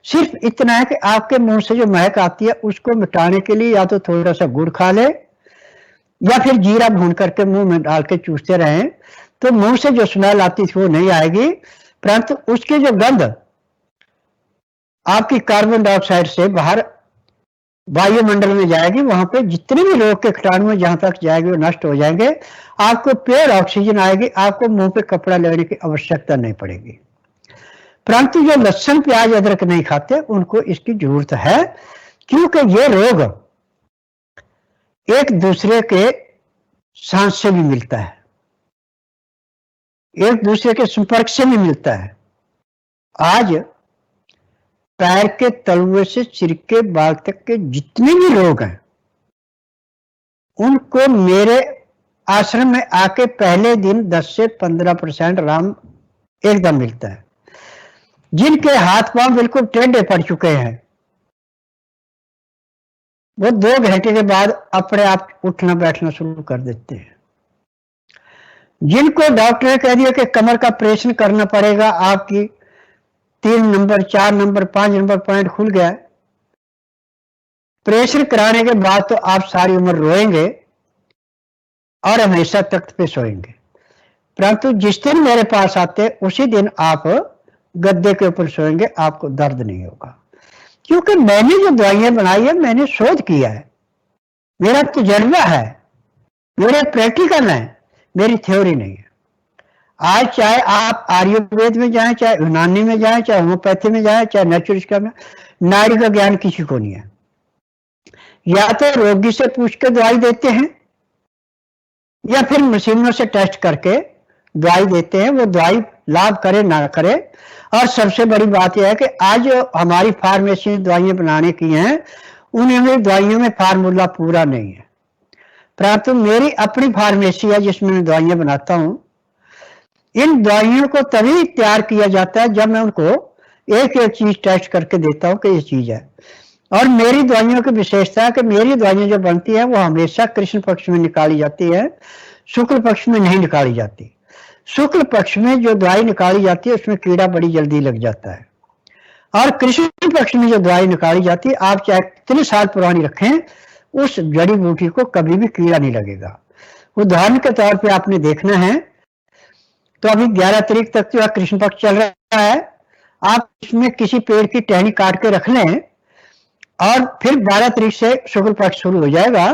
सिर्फ इतना है कि आपके मुंह से जो महक आती है उसको मिटाने के लिए या तो थोड़ा सा गुड़ खा ले या फिर जीरा भून करके मुंह में डाल के चूसते रहें, तो मुंह से जो स्मेल आती थी वो नहीं आएगी, परंतु उसकी जो गंध आपकी कार्बन डाइऑक्साइड से बाहर वायुमंडल में जाएगी, वहां पे जितने भी रोग के कीटाणु जहां तक जाएंगे वो नष्ट हो जाएंगे। आपको प्योर ऑक्सीजन आएगी, आपको मुंह पे कपड़ा लेने की आवश्यकता नहीं पड़ेगी। परंतु जो लहसुन प्याज अदरक नहीं खाते उनको इसकी जरूरत है, क्योंकि ये रोग एक दूसरे के सांस से भी मिलता है, एक दूसरे के संपर्क से भी मिलता है। आज पैर के तलवे से सिर के बाल तक के जितने भी रोग हैं उनको मेरे आश्रम में आके पहले दिन 10 से 15% आराम एकदम मिलता है। जिनके हाथ पांव बिल्कुल टेढ़े पड़ चुके हैं वो 2 घंटे के बाद अपने आप उठना बैठना शुरू कर देते हैं। जिनको डॉक्टर ने कह दिया कि कमर का ऑपरेशन करना पड़ेगा, आपकी 3 नंबर 4 नंबर 5 नंबर पॉइंट खुल गया, ऑपरेशन कराने के बाद तो आप सारी उम्र रोएंगे और हमेशा तख्त पे सोएंगे। परंतु जिस दिन मेरे पास आते उसी दिन आप गद्दे के ऊपर सोएंगे, आपको दर्द नहीं होगा। क्योंकि मैंने जो दवाइयां बनाई है मैंने शोध किया है, मेरा तजर्बा है, मेरे प्रैक्टिकल है, मेरी थ्योरी नहीं है। आज चाहे आप आयुर्वेद में जाएं, चाहे यूनानी में जाएं, चाहे होम्योपैथी में जाएं, चाहे नेचुरल में, नाड़ी का ज्ञान किसी को नहीं है। या तो रोगी से पूछ के दवाई देते हैं या फिर मशीनों से टेस्ट करके दवाई देते हैं, वो दवाई लाभ करे ना करे। और सबसे बड़ी बात यह है कि आज हमारी फार्मेसी दवाइयां बनाने की हैं, उनमें दवाइयों में फार्मूला पूरा नहीं है, परंतु मेरी अपनी फार्मेसी है जिसमें मैं दवाइयां बनाता हूं। इन दवाइयों को तभी तैयार किया जाता है जब मैं उनको एक एक चीज टेस्ट करके देता हूं कि ये चीज है। और मेरी दवाइयों की विशेषता है कि मेरी दवाइयां जो बनती है वो हमेशा कृष्ण पक्ष में निकाली जाती है, शुक्ल पक्ष में नहीं निकाली जाती। शुक्ल पक्ष में जो दवाई निकाली जाती है उसमें कीड़ा बड़ी जल्दी लग जाता है, और कृष्ण पक्ष में जो दवाई निकाली जाती है आप चाहे कितने साल पुरानी रखें उस जड़ी बूटी को कभी भी कीड़ा नहीं लगेगा। उदाहरण के तौर पे आपने देखना है तो अभी 11 तारीख तक जो कृष्ण पक्ष चल रहा है, आप इसमें किसी पेड़ की टहनी काट के रख लें और फिर 12 तारीख से शुक्ल पक्ष शुरू हो जाएगा।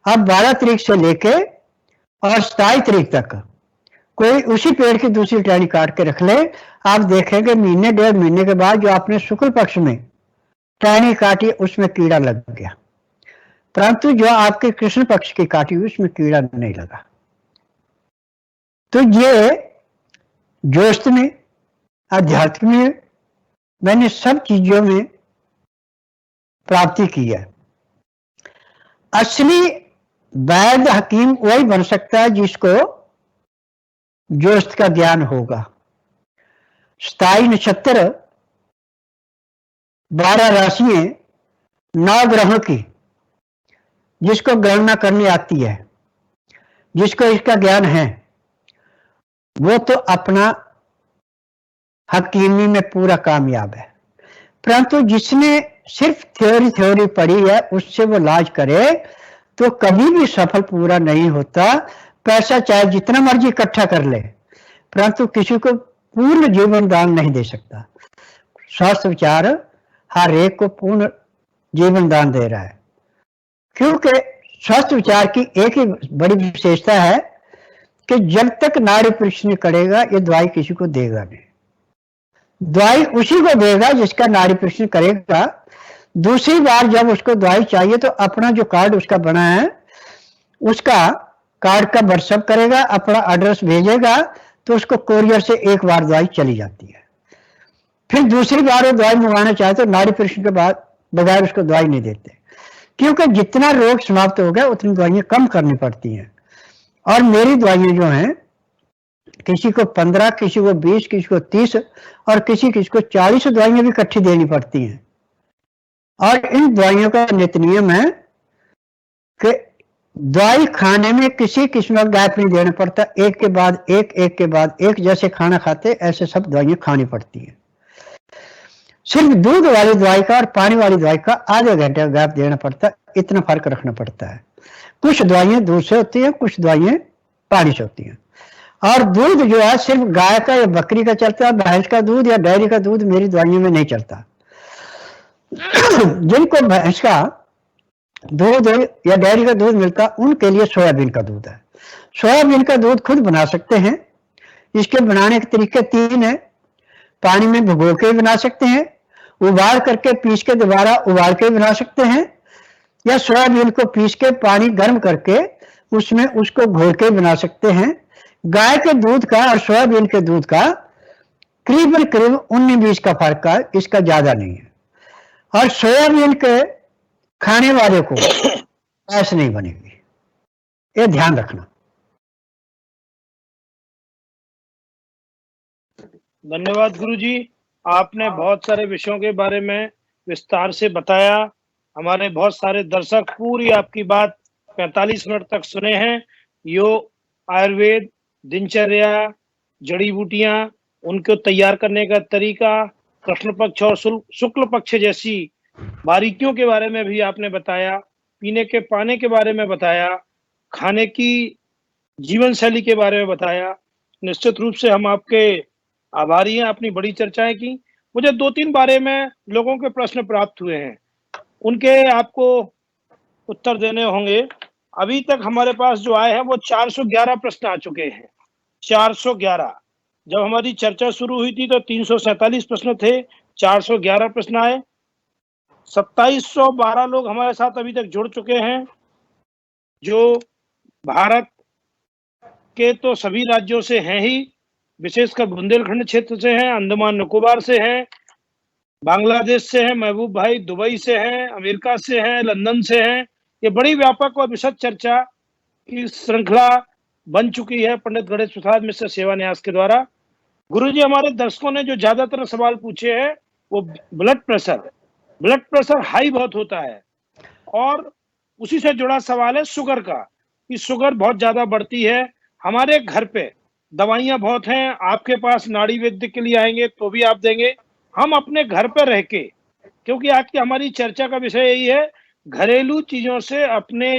अब 12 तारीख से लेके और 27 तारीख तक कोई उसी पेड़ की दूसरी टहनी काट के रख ले, आप देखेंगे महीने 1.5 महीने के बाद जो आपने शुक्ल पक्ष में टहनी काटी उसमें कीड़ा लग गया, परंतु जो आपके कृष्ण पक्ष की काटी हुई उसमें कीड़ा नहीं लगा। तो ये ज्योतिष में, अध्यात्म में, मैंने सब चीजों में प्राप्ति की है। असली वैद्य हकीम वही बन सकता है जिसको ज्योतिष का ज्ञान होगा। 27 नक्षत्र, 12 राशियां, 9 ग्रहों की जिसको गणना करनी आती है, जिसको इसका ज्ञान है, वो तो अपना हकीमी में पूरा कामयाब है। परंतु जिसने सिर्फ थ्योरी पढ़ी है उससे वो इलाज करे तो कभी भी सफल पूरा नहीं होता। पैसा चाहे जितना मर्जी इकट्ठा कर ले, परंतु किसी को पूर्ण जीवन दान नहीं दे सकता। स्वास्थ्य विचार हर एक को पूर्ण जीवन दान दे रहा है, क्योंकि स्वास्थ्य विचार की एक ही बड़ी विशेषता है कि जब तक नाड़ी परीक्षण करेगा ये दवाई किसी को देगा नहीं। दवाई उसी को देगा जिसका नाड़ी परीक्षण करेगा। दूसरी बार जब उसको दवाई चाहिए तो अपना जो कार्ड उसका बना है उसका कार्ड का व्हाट्सएप करेगा, अपना एड्रेस भेजेगा, तो उसको कोरियर से एक बार दवाई चली जाती है। फिर दूसरी बार वो दवाई मंगवाना चाहे तो नाड़ी परीक्षण के बाद बगैर उसको दवाई नहीं देते, क्योंकि जितना रोग समाप्त हो गया उतनी दवाइयां कम करनी पड़ती हैं। और मेरी दवाइयां जो हैं, किसी को 15, किसी को 20, किसी को 30 और किसी किसी को 40 दवाइयां भी इकट्ठी देनी पड़ती हैं। और इन दवाइयों का नित्य नियम है कि दवाई खाने में किसी किस्म का गैप नहीं देना पड़ता, एक के बाद एक, एक के बाद एक, जैसे खाना खाते ऐसे सब दवाइयां खानी पड़ती हैं। सिर्फ दूध वाली दवाई का और पानी वाली दवाई का आधे घंटे का गैप देना पड़ता है, इतना फर्क रखना पड़ता है। कुछ दवाइयां दूध से होती हैं, कुछ दवाइयां पानी से होती हैं। और दूध जो है सिर्फ गाय का या बकरी का चलता है, भैंस का दूध या डेयरी का दूध मेरी दवाइयों में नहीं चलता। जिनको भैंस का दूध या डेयरी का दूध मिलता उनके लिए सोयाबीन का दूध है। सोयाबीन का दूध खुद बना सकते हैं। इसके बनाने के तरीके 3 है। पानी में भिगो के बना सकते हैं, उबाल करके पीस के दोबारा उबाल के बना सकते हैं, या सोयाबीन को पीस के पानी गर्म करके उसमें उसको घोल के बना सकते हैं। गाय के दूध का और सोयाबीन के दूध का करीबन करीब 19-20 का फर्क है, इसका ज्यादा नहीं है। और सोयाबीन के खाने वाले को गैस नहीं बनेगी, ये ध्यान रखना। धन्यवाद गुरुजी, आपने बहुत सारे विषयों के बारे में विस्तार से बताया। हमारे बहुत सारे दर्शक पूरी आपकी बात 45 मिनट तक सुने हैं। योग, आयुर्वेद, दिनचर्या, जड़ी बूटियां, उनको तैयार करने का तरीका, कृष्ण पक्ष और शुक्ल पक्ष जैसी बारीकियों के बारे में भी आपने बताया, पीने के पानी के बारे में बताया, खाने की जीवन शैली के बारे में बताया। निश्चित रूप से हम आपके आभारी हैं, अपनी बड़ी चर्चाएं की। मुझे 2-3 बारे में लोगों के प्रश्न प्राप्त हुए हैं, उनके आपको उत्तर देने होंगे। अभी तक हमारे पास जो आए हैं वो 411 प्रश्न आ चुके हैं। 411। जब हमारी चर्चा शुरू हुई थी तो 347 प्रश्न थे, 411 प्रश्न आए। 2712 लोग हमारे साथ अभी तक जुड़ चुके हैं, जो भारत के तो सभी राज्यों से हैं ही, विशेषकर बुंदेलखंड क्षेत्र से हैं, अंडमान निकोबार से हैं, बांग्लादेश से हैं, महबूब भाई दुबई से हैं, अमेरिका से हैं, लंदन से हैं। ये बड़ी व्यापक और विशद चर्चा की श्रृंखला बन चुकी है पंडित गणेश प्रसाद मिश्र सेवा न्यास के द्वारा। गुरुजी, हमारे दर्शकों ने जो ज्यादातर सवाल पूछे हैं वो ब्लड प्रेशर हाई बहुत होता है, और उसी से जुड़ा सवाल है शुगर का, कि शुगर बहुत ज्यादा बढ़ती है। हमारे घर पे दवाइयां बहुत हैं, आपके पास नाड़ी वैद्य के लिए आएंगे तो भी आप देंगे। हम अपने घर पर रह के, क्योंकि आज की हमारी चर्चा का विषय यही है, घरेलू चीजों से अपने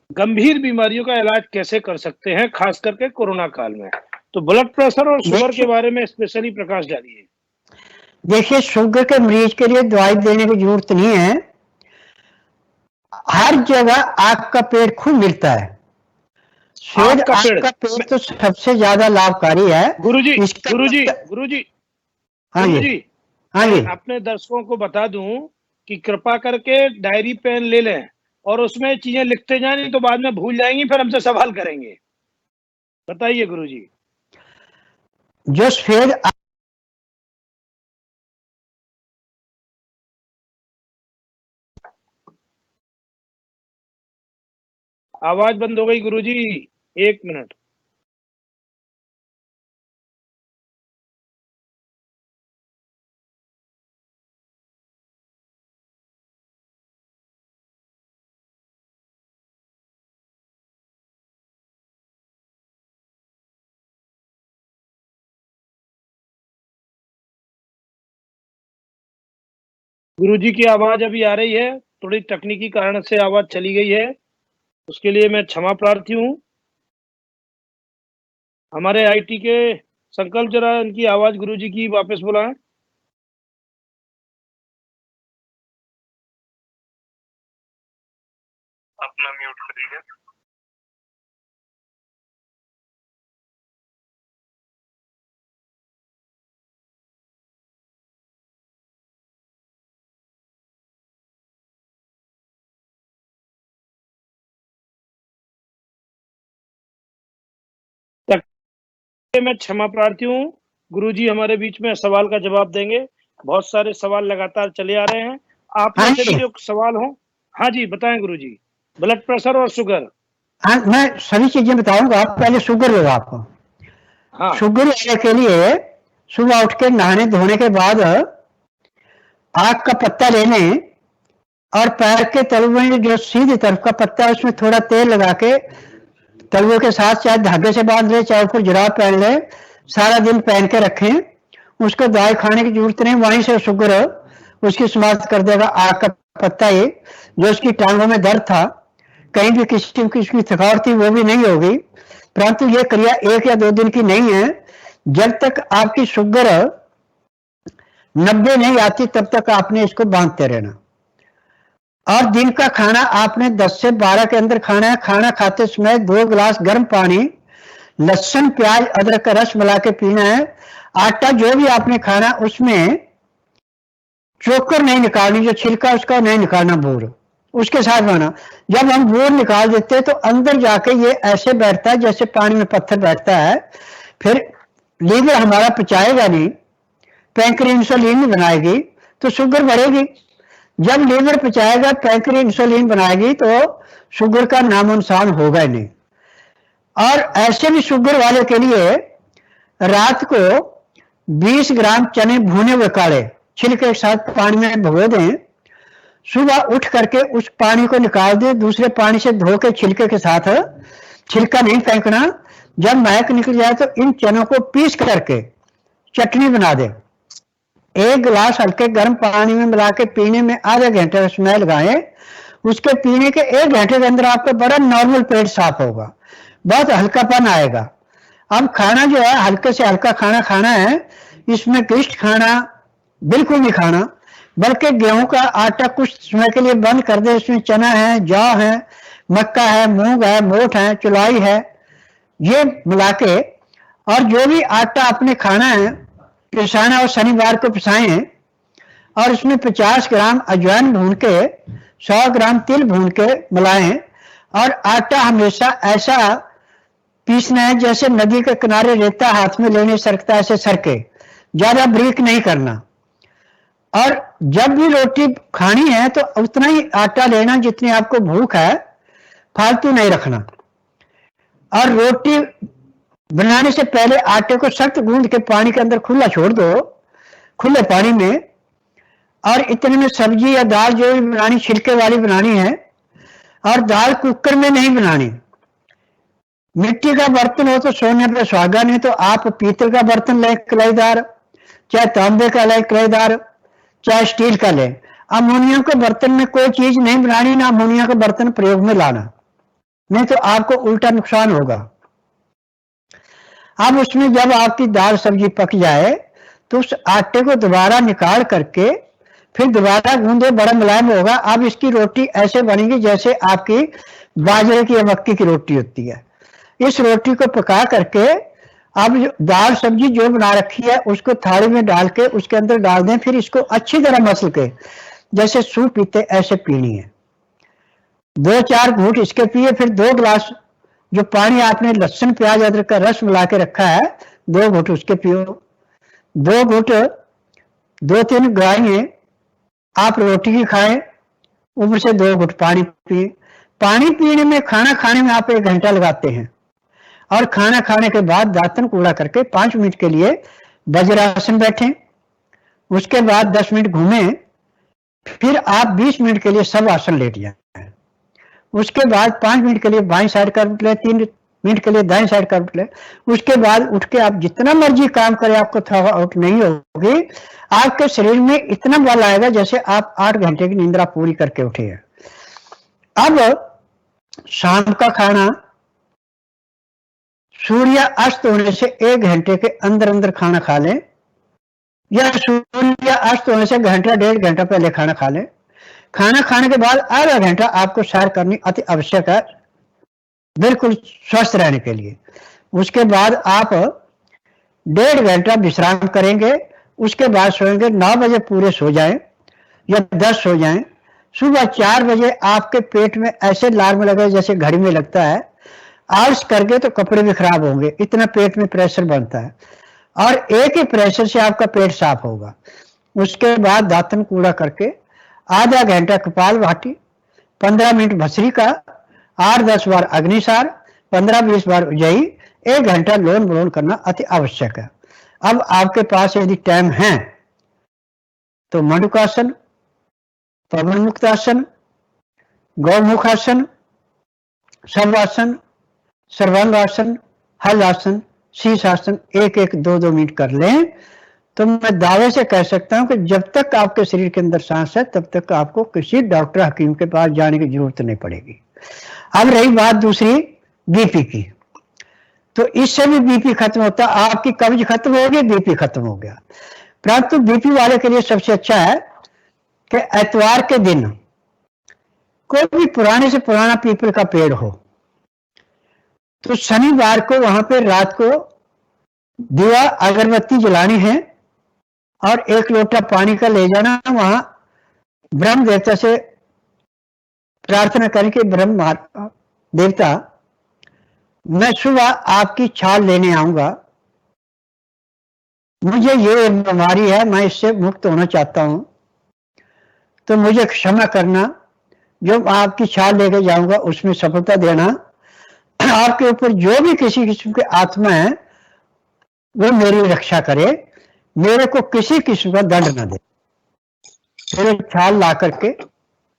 गंभीर बीमारियों का इलाज कैसे कर सकते हैं, खास करके कोरोना काल में। तो ब्लड प्रेशर और शुगर के बारे में स्पेशली प्रकाश डालिए। देखिए, शुगर के मरीज के लिए दवाई देने की जरूरत नहीं है। हर जगह आग का पेड़ खूब मिलता है। आग का पेड़, तो सबसे ज्यादा लाभकारी है। गुरुजी इसका गुरुजी गुरुजी हाँ जी, गुरुजी, हाँ मैं जी। अपने दर्शकों को बता दूं कि कृपा करके डायरी पेन ले लें और उसमें चीजें लिखते जाएं, नहीं तो बाद में भूल जाएंगी, फिर हमसे सवाल करेंगे। बताइए गुरुजी। जो सफेद आवाज बंद हो गई गुरुजी, 1 मिनट। गुरुजी की आवाज अभी आ रही है, थोड़ी तकनीकी कारण से आवाज चली गई है, उसके लिए मैं क्षमा प्रार्थी हूँ। हमारे आईटी के संकल्प, जरा इनकी आवाज गुरुजी की वापस बुलाएं। अपना म्यूट करिए। मैं क्षमा प्रार्थी हूँ। गुरुजी हमारे बीच में सवाल का जवाब देंगे। बहुत सारे सवाल लगातार चले आ रहे हैं। आप में हाँ से भी जी। जो सवाल हो, हाँ जी बताएं गुरुजी। ब्लड प्रेशर और शुगर। हाँ, मैं सभी चीजें बताऊंगा। पहले शुगर होगा आपको। हाँ शुगर वाले के लिए सुबह उठ के नहाने धोने के बाद आग का पत्ता ले लें और पैर के तलवे में जो सीधी तरफ का पत्ता है उसमें थोड़ा तेल लगा के तलवे के साथ चाहे धागे से बांध ले चाहे ऊपर जुराब पहन ले, सारा दिन पहन के रखें। उसको दवाई खाने की जरूरत नहीं, वहीं से शुगर उसकी समाप्त कर देगा। आग का पत्ता ही जो उसकी टांगों में दर्द था, कहीं भी किसी की थकावट थी, वो भी नहीं होगी। परंतु ये क्रिया 1 या 2 दिन की नहीं है। जब तक आपकी शुगर 90 नहीं आती तब तक आपने इसको बांधते रहना। और दिन का खाना आपने 10 से 12 के अंदर खाना है। खाना खाते समय 2 गिलास गर्म पानी, लहसुन प्याज अदरक का रस मिला के पीना है। आटा जो भी आपने खाना उसमें चोकर नहीं निकालनी, जो छिलका उसका नहीं निकालना, बूर उसके साथ बना। जब हम बूर निकाल देते हैं तो अंदर जाके ये ऐसे बैठता है जैसे पानी में पत्थर बैठता है। फिर लीवर हमारा पचाएगा नहीं, पैंक्रियास इंसुलिन बनाएगी तो शुगर बढ़ेगी। जब लीवर पचाएगा, पैंक्रियास इंसुलिन बनाएगी तो शुगर का नामो निशान होगा ही नहीं। और ऐसे भी शुगर वाले के लिए रात को 20 ग्राम चने भुने हुए काले छिलके के साथ पानी में भिगो दें। सुबह उठ करके उस पानी को निकाल दें, दूसरे पानी से धो के छिलके के साथ, छिलका नहीं फेंकना। जब महक निकल जाए तो इन चनों को पीस करके चटनी बना दें। 1 गिलास हल्के गर्म पानी में मिला के पीने में आधे घंटे का समय लगाएं। उसके पीने के 1 घंटे के अंदर आपका बड़ा नॉर्मल पेट साफ होगा, बहुत हल्कापन आएगा। अब खाना जो है हल्के से हल्का खाना खाना है। इसमें क्लिष्ट खाना बिल्कुल नहीं खाना, बल्कि गेहूं का आटा कुछ समय के लिए बंद कर दे। इसमें चना है, जौ है, मक्का है, मूंग है, मोठ है, चुलाई है, ये मिला के। और जो भी आटा आपने खाना है पिसाना, और शनिवार को पिसाएं। और इसमें 50 ग्राम अजवाइन भून के, 100 ग्राम तिल भून के मिलाएं। और आटा हमेशा ऐसा पीसना है जैसे नदी के किनारे रेता हाथ में लेने सरकता, ऐसे सरके, ज्यादा ब्रीक नहीं करना। और जब भी रोटी खानी है तो उतना ही आटा लेना जितनी आपको भूख है, फालतू नहीं रखना। और रोटी बनाने से पहले आटे को सख्त गूंद के पानी के अंदर खुला छोड़ दो, खुले पानी में। और इतने में सब्जी या दाल जो भी बनानी, छिलके वाली बनानी है। और दाल कुकर में नहीं बनानी। मिट्टी का बर्तन हो तो सोने पे सुहागा, नहीं तो आप पीतल का बर्तन लें कलाईदार, चाहे तांबे का लें कलाईदार, चाहे स्टील का लें। अमोनियम के बर्तन में कोई चीज नहीं बनानी, ना अमोनिया का बर्तन प्रयोग में लाना, नहीं तो आपको उल्टा नुकसान होगा। अब उसमें जब आपकी दाल सब्जी पक जाए तो उस आटे को दोबारा निकाल करके फिर दोबारा गूंदे, बड़ा मुलायम होगा। अब इसकी रोटी ऐसे बनेगी जैसे आपकी बाजरे की या मक्की की रोटी होती है। इस रोटी को पका करके अब दाल सब्जी जो बना रखी है उसको थाली में डाल के उसके अंदर डाल दें। फिर इसको अच्छी तरह मसल के जैसे सूप पीते ऐसे पीनी है। 2-4 घूंट इसके पिए। फिर 2 गिलास जो पानी आपने लहसुन प्याज अदरक का रस मिला के रखा है, 2 घूंट उसके पियो। 2 घूंट 2-3 गायें आप रोटी की खाएं, ऊपर से 2 घूंट पानी पिए। पानी पीने में, खाना खाने में आप 1 घंटा लगाते हैं। और खाना खाने के बाद दांतन कूड़ा करके 5 मिनट के लिए वज्रासन बैठें। उसके बाद 10 मिनट घूमें। फिर आप 20 मिनट के लिए सब आसन लेट जाएं। उसके बाद 5 मिनट के लिए बाईं साइड कर उठ ले, 3 मिनट के लिए दाईं साइड कर उठ ले। उसके बाद उठ के आप जितना मर्जी काम करें, आपको थकावट नहीं होगी। आपके शरीर में इतना बल आएगा जैसे आप 8 घंटे की निंद्रा पूरी करके उठे हैं। अब शाम का खाना सूर्य अस्त होने से 1 घंटे के अंदर अंदर खाना खा लें, या सूर्य अस्त होने से घंटा 1.5 घंटा पहले खाना खा लें। खाना खाने के बाद आधा घंटा आपको सैर करनी अति आवश्यक है, बिल्कुल स्वस्थ रहने के लिए। उसके बाद आप 1.5 घंटा विश्राम करेंगे। उसके बाद सोएंगे। 9 बजे पूरे सो जाएं या 10 सो जाएं। सुबह 4 बजे आपके पेट में ऐसे अलार्म लगे जैसे घड़ी में लगता है। आलस करके तो कपड़े भी खराब होंगे, इतना पेट में प्रेशर बनता है। और एक ही प्रेशर से आपका पेट साफ होगा। उसके बाद दातन कूड़ा करके आधा घंटा कपालभाति, 15 मिनट भस्त्रिका, 8-10 बार अग्निसार, 15-20 बार उज्जयी, 1 घंटा लोन विलोम करना अति आवश्यक है। अब आपके पास यदि टाइम है तो मंडूकासन, पवन मुक्तासन, गौमुखासन, सर्वासन, सर्वांगासन, हलासन, शीर्षासन 1-1, 2-2 मिनट कर लें तो मैं दावे से कह सकता हूं कि जब तक आपके शरीर के अंदर सांस है तब तक आपको किसी डॉक्टर हकीम के पास जाने की जरूरत नहीं पड़ेगी। अब रही बात दूसरी बीपी की, तो इससे भी बीपी खत्म होता, आपकी कब्ज खत्म हो गई, बीपी खत्म हो गया। परंतु बीपी वाले के लिए सबसे अच्छा है कि एतवार के दिन कोई भी पुराने से पुराना पीपल का पेड़ हो तो शनिवार को वहां पे रात को दिवा अगरबत्ती जलानी है और 1 लोटा पानी का ले जाना, वहां ब्रह्म देवता से प्रार्थना करें कि ब्रह्म देवता मैं सुबह आपकी छाल लेने आऊंगा, मुझे ये बीमारी है, मैं इससे मुक्त होना चाहता हूं, तो मुझे क्षमा करना, जो आपकी छाल लेके जाऊंगा उसमें सफलता देना, आपके ऊपर जो भी किसी किस्म की आत्मा है वो मेरी रक्षा करे, मेरे को किसी किस्म का दंड न दे। मेरे छाल ला करके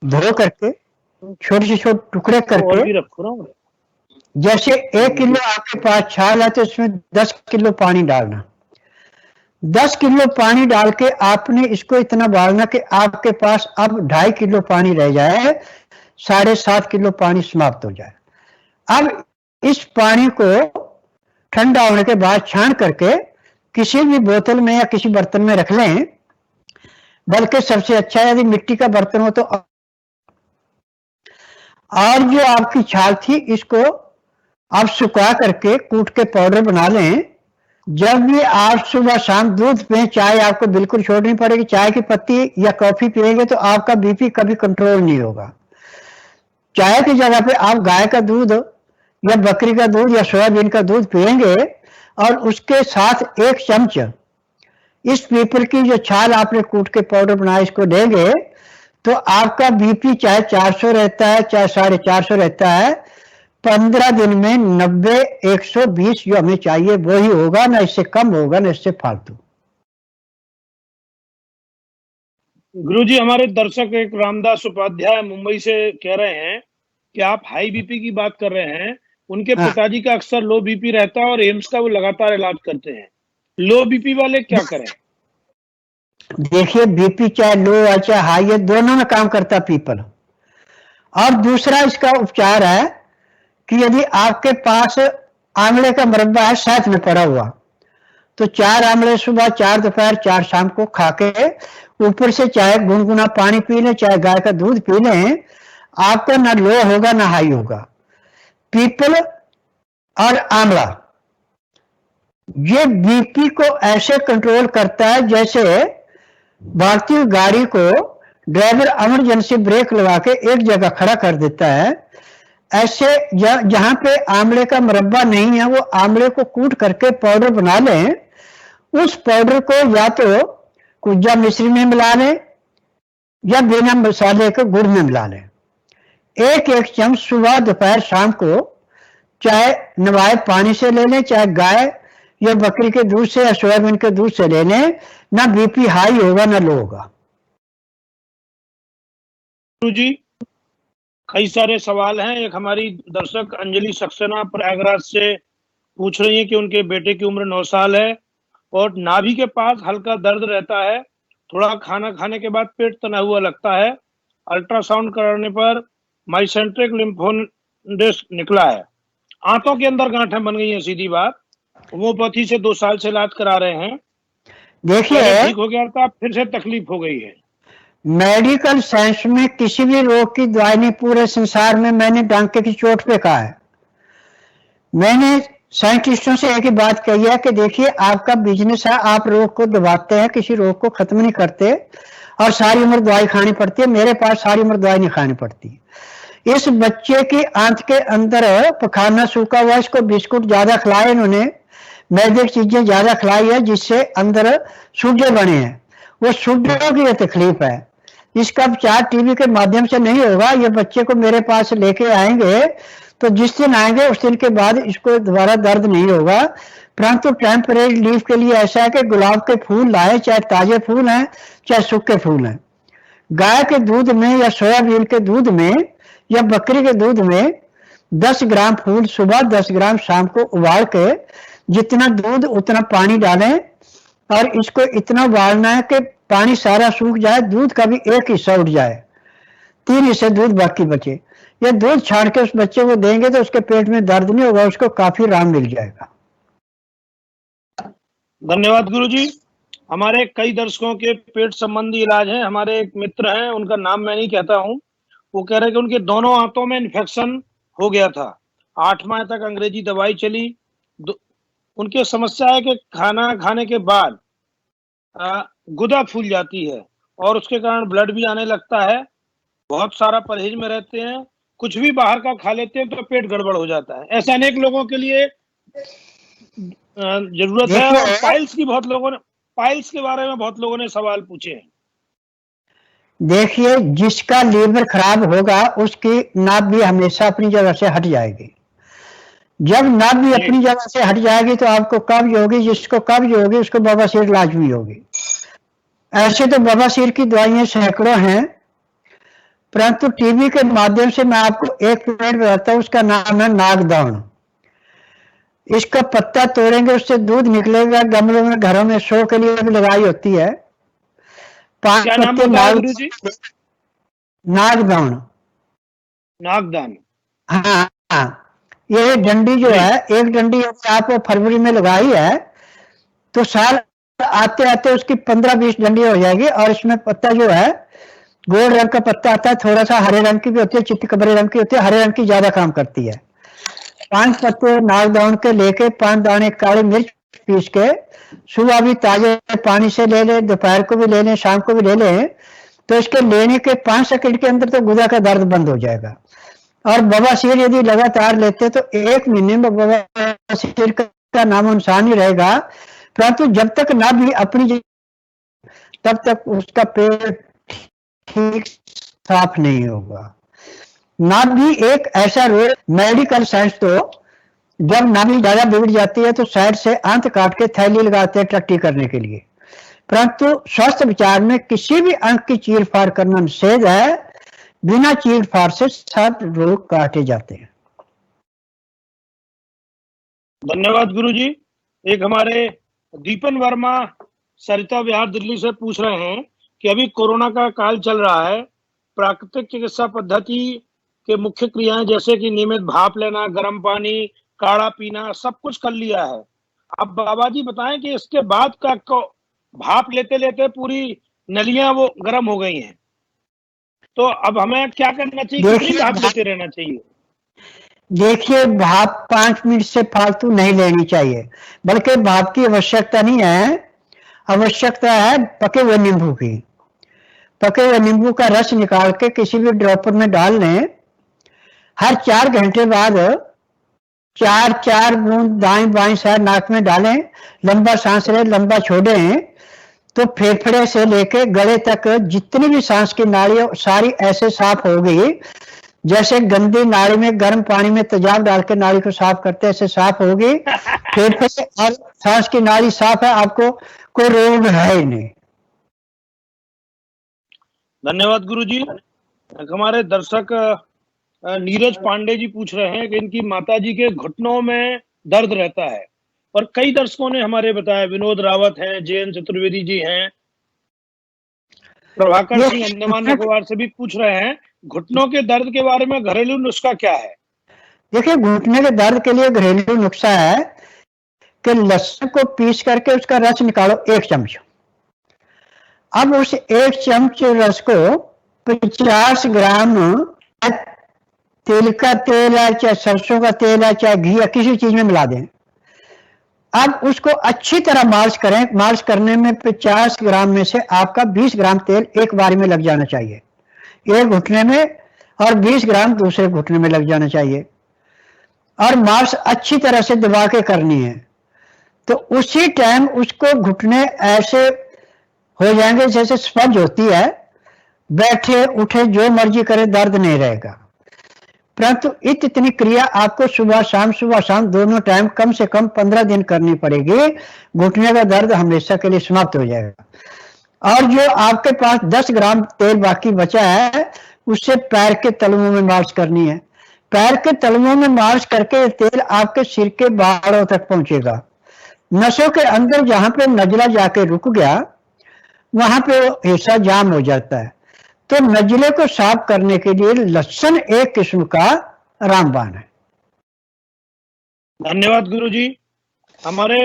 धो करके छोटे से छोटे टुकड़े करके, जैसे 1 किलो आपके पास छाल है तो इसमें 10 किलो पानी डालना, 10 किलो पानी डाल के आपने इसको इतना उबालना कि आपके पास अब 2.5 किलो पानी रह जाए, 7.5 किलो पानी समाप्त हो जाए। अब इस पानी को ठंडा होने के बाद छान करके किसी भी बोतल में या किसी बर्तन में रख लें, बल्कि सबसे अच्छा है यदि मिट्टी का बर्तन हो तो। और जो आपकी छाल थी इसको आप सुखा करके कूट के पाउडर बना लें। जब भी आप सुबह शाम दूध पिए, चाय आपको बिल्कुल छोड़नी पड़ेगी, चाय की पत्ती या कॉफी पिएंगे तो आपका बीपी कभी कंट्रोल नहीं होगा। चाय की जगह पे आप गाय का दूध या बकरी का दूध या सोयाबीन का दूध पिएंगे और उसके साथ 1 चम्मच इस पीपल की जो छाल आपने कूट के पाउडर बनाया इसको देंगे तो आपका बीपी चाहे 400 रहता है चाहे 450 रहता है, 15 दिन में 90-120 जो हमें चाहिए वो ही होगा, ना इससे कम होगा ना इससे फालतू। गुरुजी, हमारे दर्शक एक रामदास उपाध्याय मुंबई से कह रहे हैं कि आप हाई बीपी की बात कर रहे हैं, उनके पिताजी का अक्सर लो बीपी रहता है और एम्स का वो लगातार इलाज करते हैं, लो बीपी वाले क्या करें? देखिए, बीपी चाहे लो है चाहे हाई है, दोनों में काम करता पीपल। और दूसरा इसका उपचार है कि यदि आपके पास आंवले का मुरब्बा है साथ में पड़ा हुआ तो 4 आंवले सुबह, 4 दोपहर, 4 शाम को खा के ऊपर से चाहे गुनगुना पानी पी लें चाहे गाय का दूध पी लें, आपका ना लो होगा ना हाई होगा। पीपल और आंवला ये बीपी को ऐसे कंट्रोल करता है जैसे भारतीय गाड़ी को ड्राइवर इमरजेंसी ब्रेक लगा के एक जगह खड़ा कर देता है, ऐसे जहां पे आंवले का मुरब्बा नहीं है वो आंवले को कूट करके पाउडर बना लें, उस पाउडर को या तो कुज्जा मिश्री में मिला लें या बिना मसाले के गुड़ में मिला लें। 1-1 चम्मच सुबह दोपहर शाम को चाहे नवाए पानी से ले लें चाहे गाय या बकरी के दूध से या सोयाबीन के दूध से ले लें, ना बीपी हाई होगा ना लो होगा। गुरुजी, कई सारे सवाल हैं। एक हमारी दर्शक अंजलि सक्सेना प्रयागराज से पूछ रही है कि उनके बेटे की उम्र 9 साल है और नाभि के पास हल्का दर्द रहता है, थोड़ा खाना खाने के बाद पेट तना हुआ लगता है, अल्ट्रासाउंड कराने पर माइसेंट्रिक लिम्फोडेस निकला है, आंतों के अंदर गांठें बन गई हैं, सीधी बात। होम्योपैथी से 2 साल से इलाज करा रहे हैं, देखिए ठीक हो गया था, फिर से तकलीफ हो गई है। मेडिकल साइंस में किसी भी रोग की दवाई नहीं, पूरे संसार में मैंने डांके की चोट पे कहा है। मैंने साइंटिस्टों से एक ही बात कही है कि देखिए आपका बिजनेस है, आप रोग को दबाते हैं, किसी रोग को खत्म नहीं करते और सारी उम्र दवाई खानी पड़ती है। मेरे पास सारी उम्र दवाई नहीं खानी पड़ती, इस बच्चे की आंत के अंदर पखाना सूखा हुआ, इसको बिस्कुट ज्यादा खिलाए इन्होंने, मैदे की चीजें ज्यादा खिलाई है, जिससे अंदर सूजे बने हैं, वो सूजों की ये तकलीफ है। इसका उपचार टीबी के माध्यम से नहीं होगा। ये बच्चे को मेरे पास लेके आएंगे तो जिस दिन आएंगे उस दिन के बाद इसको दोबारा दर्द नहीं होगा। परंतु टेम्परेरी रिलीफ के लिए ऐसा है कि गुलाब के फूल लाए, चाहे ताजे फूल हैं चाहे सूखे फूल हैं। गाय के दूध में या सोयाबीन के दूध में या बकरी के दूध में 10 ग्राम फूल सुबह, 10 ग्राम शाम को उबाल के, जितना दूध उतना पानी डालें और इसको इतना उबालना है कि पानी सारा सूख जाए, दूध का भी एक हिस्सा उठ जाए, 3 हिस्से दूध बाकी बचे। ये दूध छान के उस बच्चे को देंगे तो उसके पेट में दर्द नहीं होगा, उसको काफी आराम मिल जाएगा। धन्यवाद गुरुजी। हमारे कई दर्शकों के पेट संबंधी इलाज हैं। हमारे एक मित्र हैं, उनका नाम मैं नहीं कहता हूं, वो कह रहे कि उनके दोनों आंतों में इन्फेक्शन हो गया था, 8 माह तक अंग्रेजी दवाई चली। उनकी समस्या है कि खाना खाने के बाद गुदा फूल जाती है और उसके कारण ब्लड भी आने लगता है। बहुत सारा परहेज में रहते हैं, कुछ भी बाहर का खा लेते हैं तो पेट गड़बड़ हो जाता है। ऐसा अनेक लोगों के लिए जरूरत है। और पाइल्स के बारे में बहुत लोगों ने सवाल पूछे हैं। देखिए, जिसका लीवर खराब होगा उसकी नाभ भी हमेशा अपनी जगह से हट जाएगी। जब नाभ भी अपनी जगह से हट जाएगी तो आपको कब्ज होगी, जिसको कब्ज होगी उसको बवासीर लाजमी होगी। ऐसे तो बवासीर की दवाइयां सैकड़ों हैं, परंतु टीबी के माध्यम से मैं आपको एक प्लेट बताता हूँ, उसका नाम है नागदान। इसका पत्ता तोड़ेंगे, उससे दूध निकलेगा। गमलों में घरों में शो के लिए भी लगाई होती है। 5 पत्ते नागदान। हाँ हाँ, ये डंडी जो है, एक डंडी आप फरवरी में लगाई है तो साल आते आते उसकी 15-20 डंडी हो जाएगी। और इसमें पत्ता जो है गोल्ड रंग का पत्ता आता है, थोड़ा सा हरे रंग की भी होती है, चितकबरे रंग की होती है, हरे रंग की ज्यादा काम करती है। 5 पत्ते नागदान के लेके 5 दाने काली मिर्च पीस के सुबह भी ताजे पानी से ले लें, दोपहर को भी ले लें, शाम को भी ले लें, तो इसके लेने के 5 सेकंड के अंदर तो गुदा का दर्द बंद हो जाएगा। और बवासीर यदि लगातार लेते तो 1 महीने में बवासीर का नामो निशान नहीं रहेगा। परंतु जब तक ना भी अपनी तब तक उसका पेट ठीक साफ नहीं होगा। नाभ भी एक ऐसा रोग, मेडिकल साइंस तो जब नाभि ज्यादा बिगड़ जाती है तो साइड से अंत काट के थैली लगाते हैं टट्टी करने के लिए। परंतु स्वस्थ विचार में किसी भी अंग की चीर फाड़ करना निषेध है। बिना चीर फाड़ से सब रोग काटे जाते हैं। धन्यवाद गुरुजी। एक हमारे दीपन वर्मा सरिता विहार दिल्ली से पूछ रहे हैं कि अभी कोरोना का काल चल रहा है, प्राकृतिक चिकित्सा पद्धति के मुख्य क्रियाएं जैसे कि नियमित भाप लेना, गर्म पानी, काढ़ा पीना, सब कुछ कर लिया है। अब बाबा जी बताएं कि इसके बाद का भाप लेते लेते पूरी नलियां वो गर्म हो गई हैं, तो अब हमें क्या करना चाहिए, कितनी भाप लेते रहना चाहिए? देखिए, भाप 5 मिनट से फालतू नहीं लेनी चाहिए, बल्कि भाप की आवश्यकता नहीं है, आवश्यकता है पके हुए नींबू की। पके हुए नींबू का रस निकाल के किसी भी ड्रॉपर में डाल लें। हर 4 घंटे बाद 4 बूंद दाएं बाएं साइड नाक में डालें, लंबा सांस लें, लंबा छोड़ें, तो फेफड़े से लेके गले तक जितनी भी सांस की नाली है सारी ऐसे साफ हो गई जैसे गंदी नाली में गर्म पानी में तेजाब डाल के नाली को साफ करते, ऐसे साफ होगी। फेफड़े और सांस की नाली साफ है, आपको कोई रोग है ही नहीं। धन्यवाद गुरुजी। हमारे दर्शक नीरज पांडे जी पूछ रहे हैं कि इनकी माताजी के घुटनों में दर्द रहता है, और कई दर्शकों ने हमारे बताया, विनोद रावत हैं, जयंत चतुर्वेदी जी हैं, प्रभाकर सिंह अंडमान निकोबार से भी पूछ रहे हैं घुटनों के दर्द के बारे में घरेलू नुस्खा क्या है? देखिए, घुटने के दर्द के लिए घरेलू नुस्खा है कि लहसुन को पीस करके उसका रस निकालो 1 चम्मच। अब उस 1 चम्मच रस को 50 ग्राम तिल का तेल है, चाहे सरसों का तेल है, चाहे घी है, किसी चीज में मिला दें। अब उसको अच्छी तरह मालिश करें। मालिश करने में 50 ग्राम में से आपका 20 ग्राम तेल एक बार में लग जाना चाहिए, एक घुटने में और 20 ग्राम दूसरे घुटने में लग जाना चाहिए। और मालिश अच्छी तरह से दबा के करनी है। तो उसी टाइम उसको घुटने ऐसे हो जाएंगे जैसे स्पंज होती है, बैठे उठे जो मर्जी करे दर्द नहीं रहेगा। परंतु इतनी क्रिया आपको सुबह शाम दोनों टाइम कम से कम 15 दिन करनी पड़ेगी। घुटने का दर्द हमेशा के लिए समाप्त हो जाएगा। और जो आपके पास 10 ग्राम तेल बाकी बचा है, उससे पैर के तलवों में मालिश करनी है। पैर के तलवों में मालिश करके तेल आपके सिर के बालों तक पहुंचेगा। नसों के अंदर जहां पे नजला जाके रुक गया, वहां पे हिस्सा जाम हो जाता है। तो नजले को साफ करने के लिए लहसुन एक किस्म का रामबाण है। धन्यवाद गुरुजी। हमारे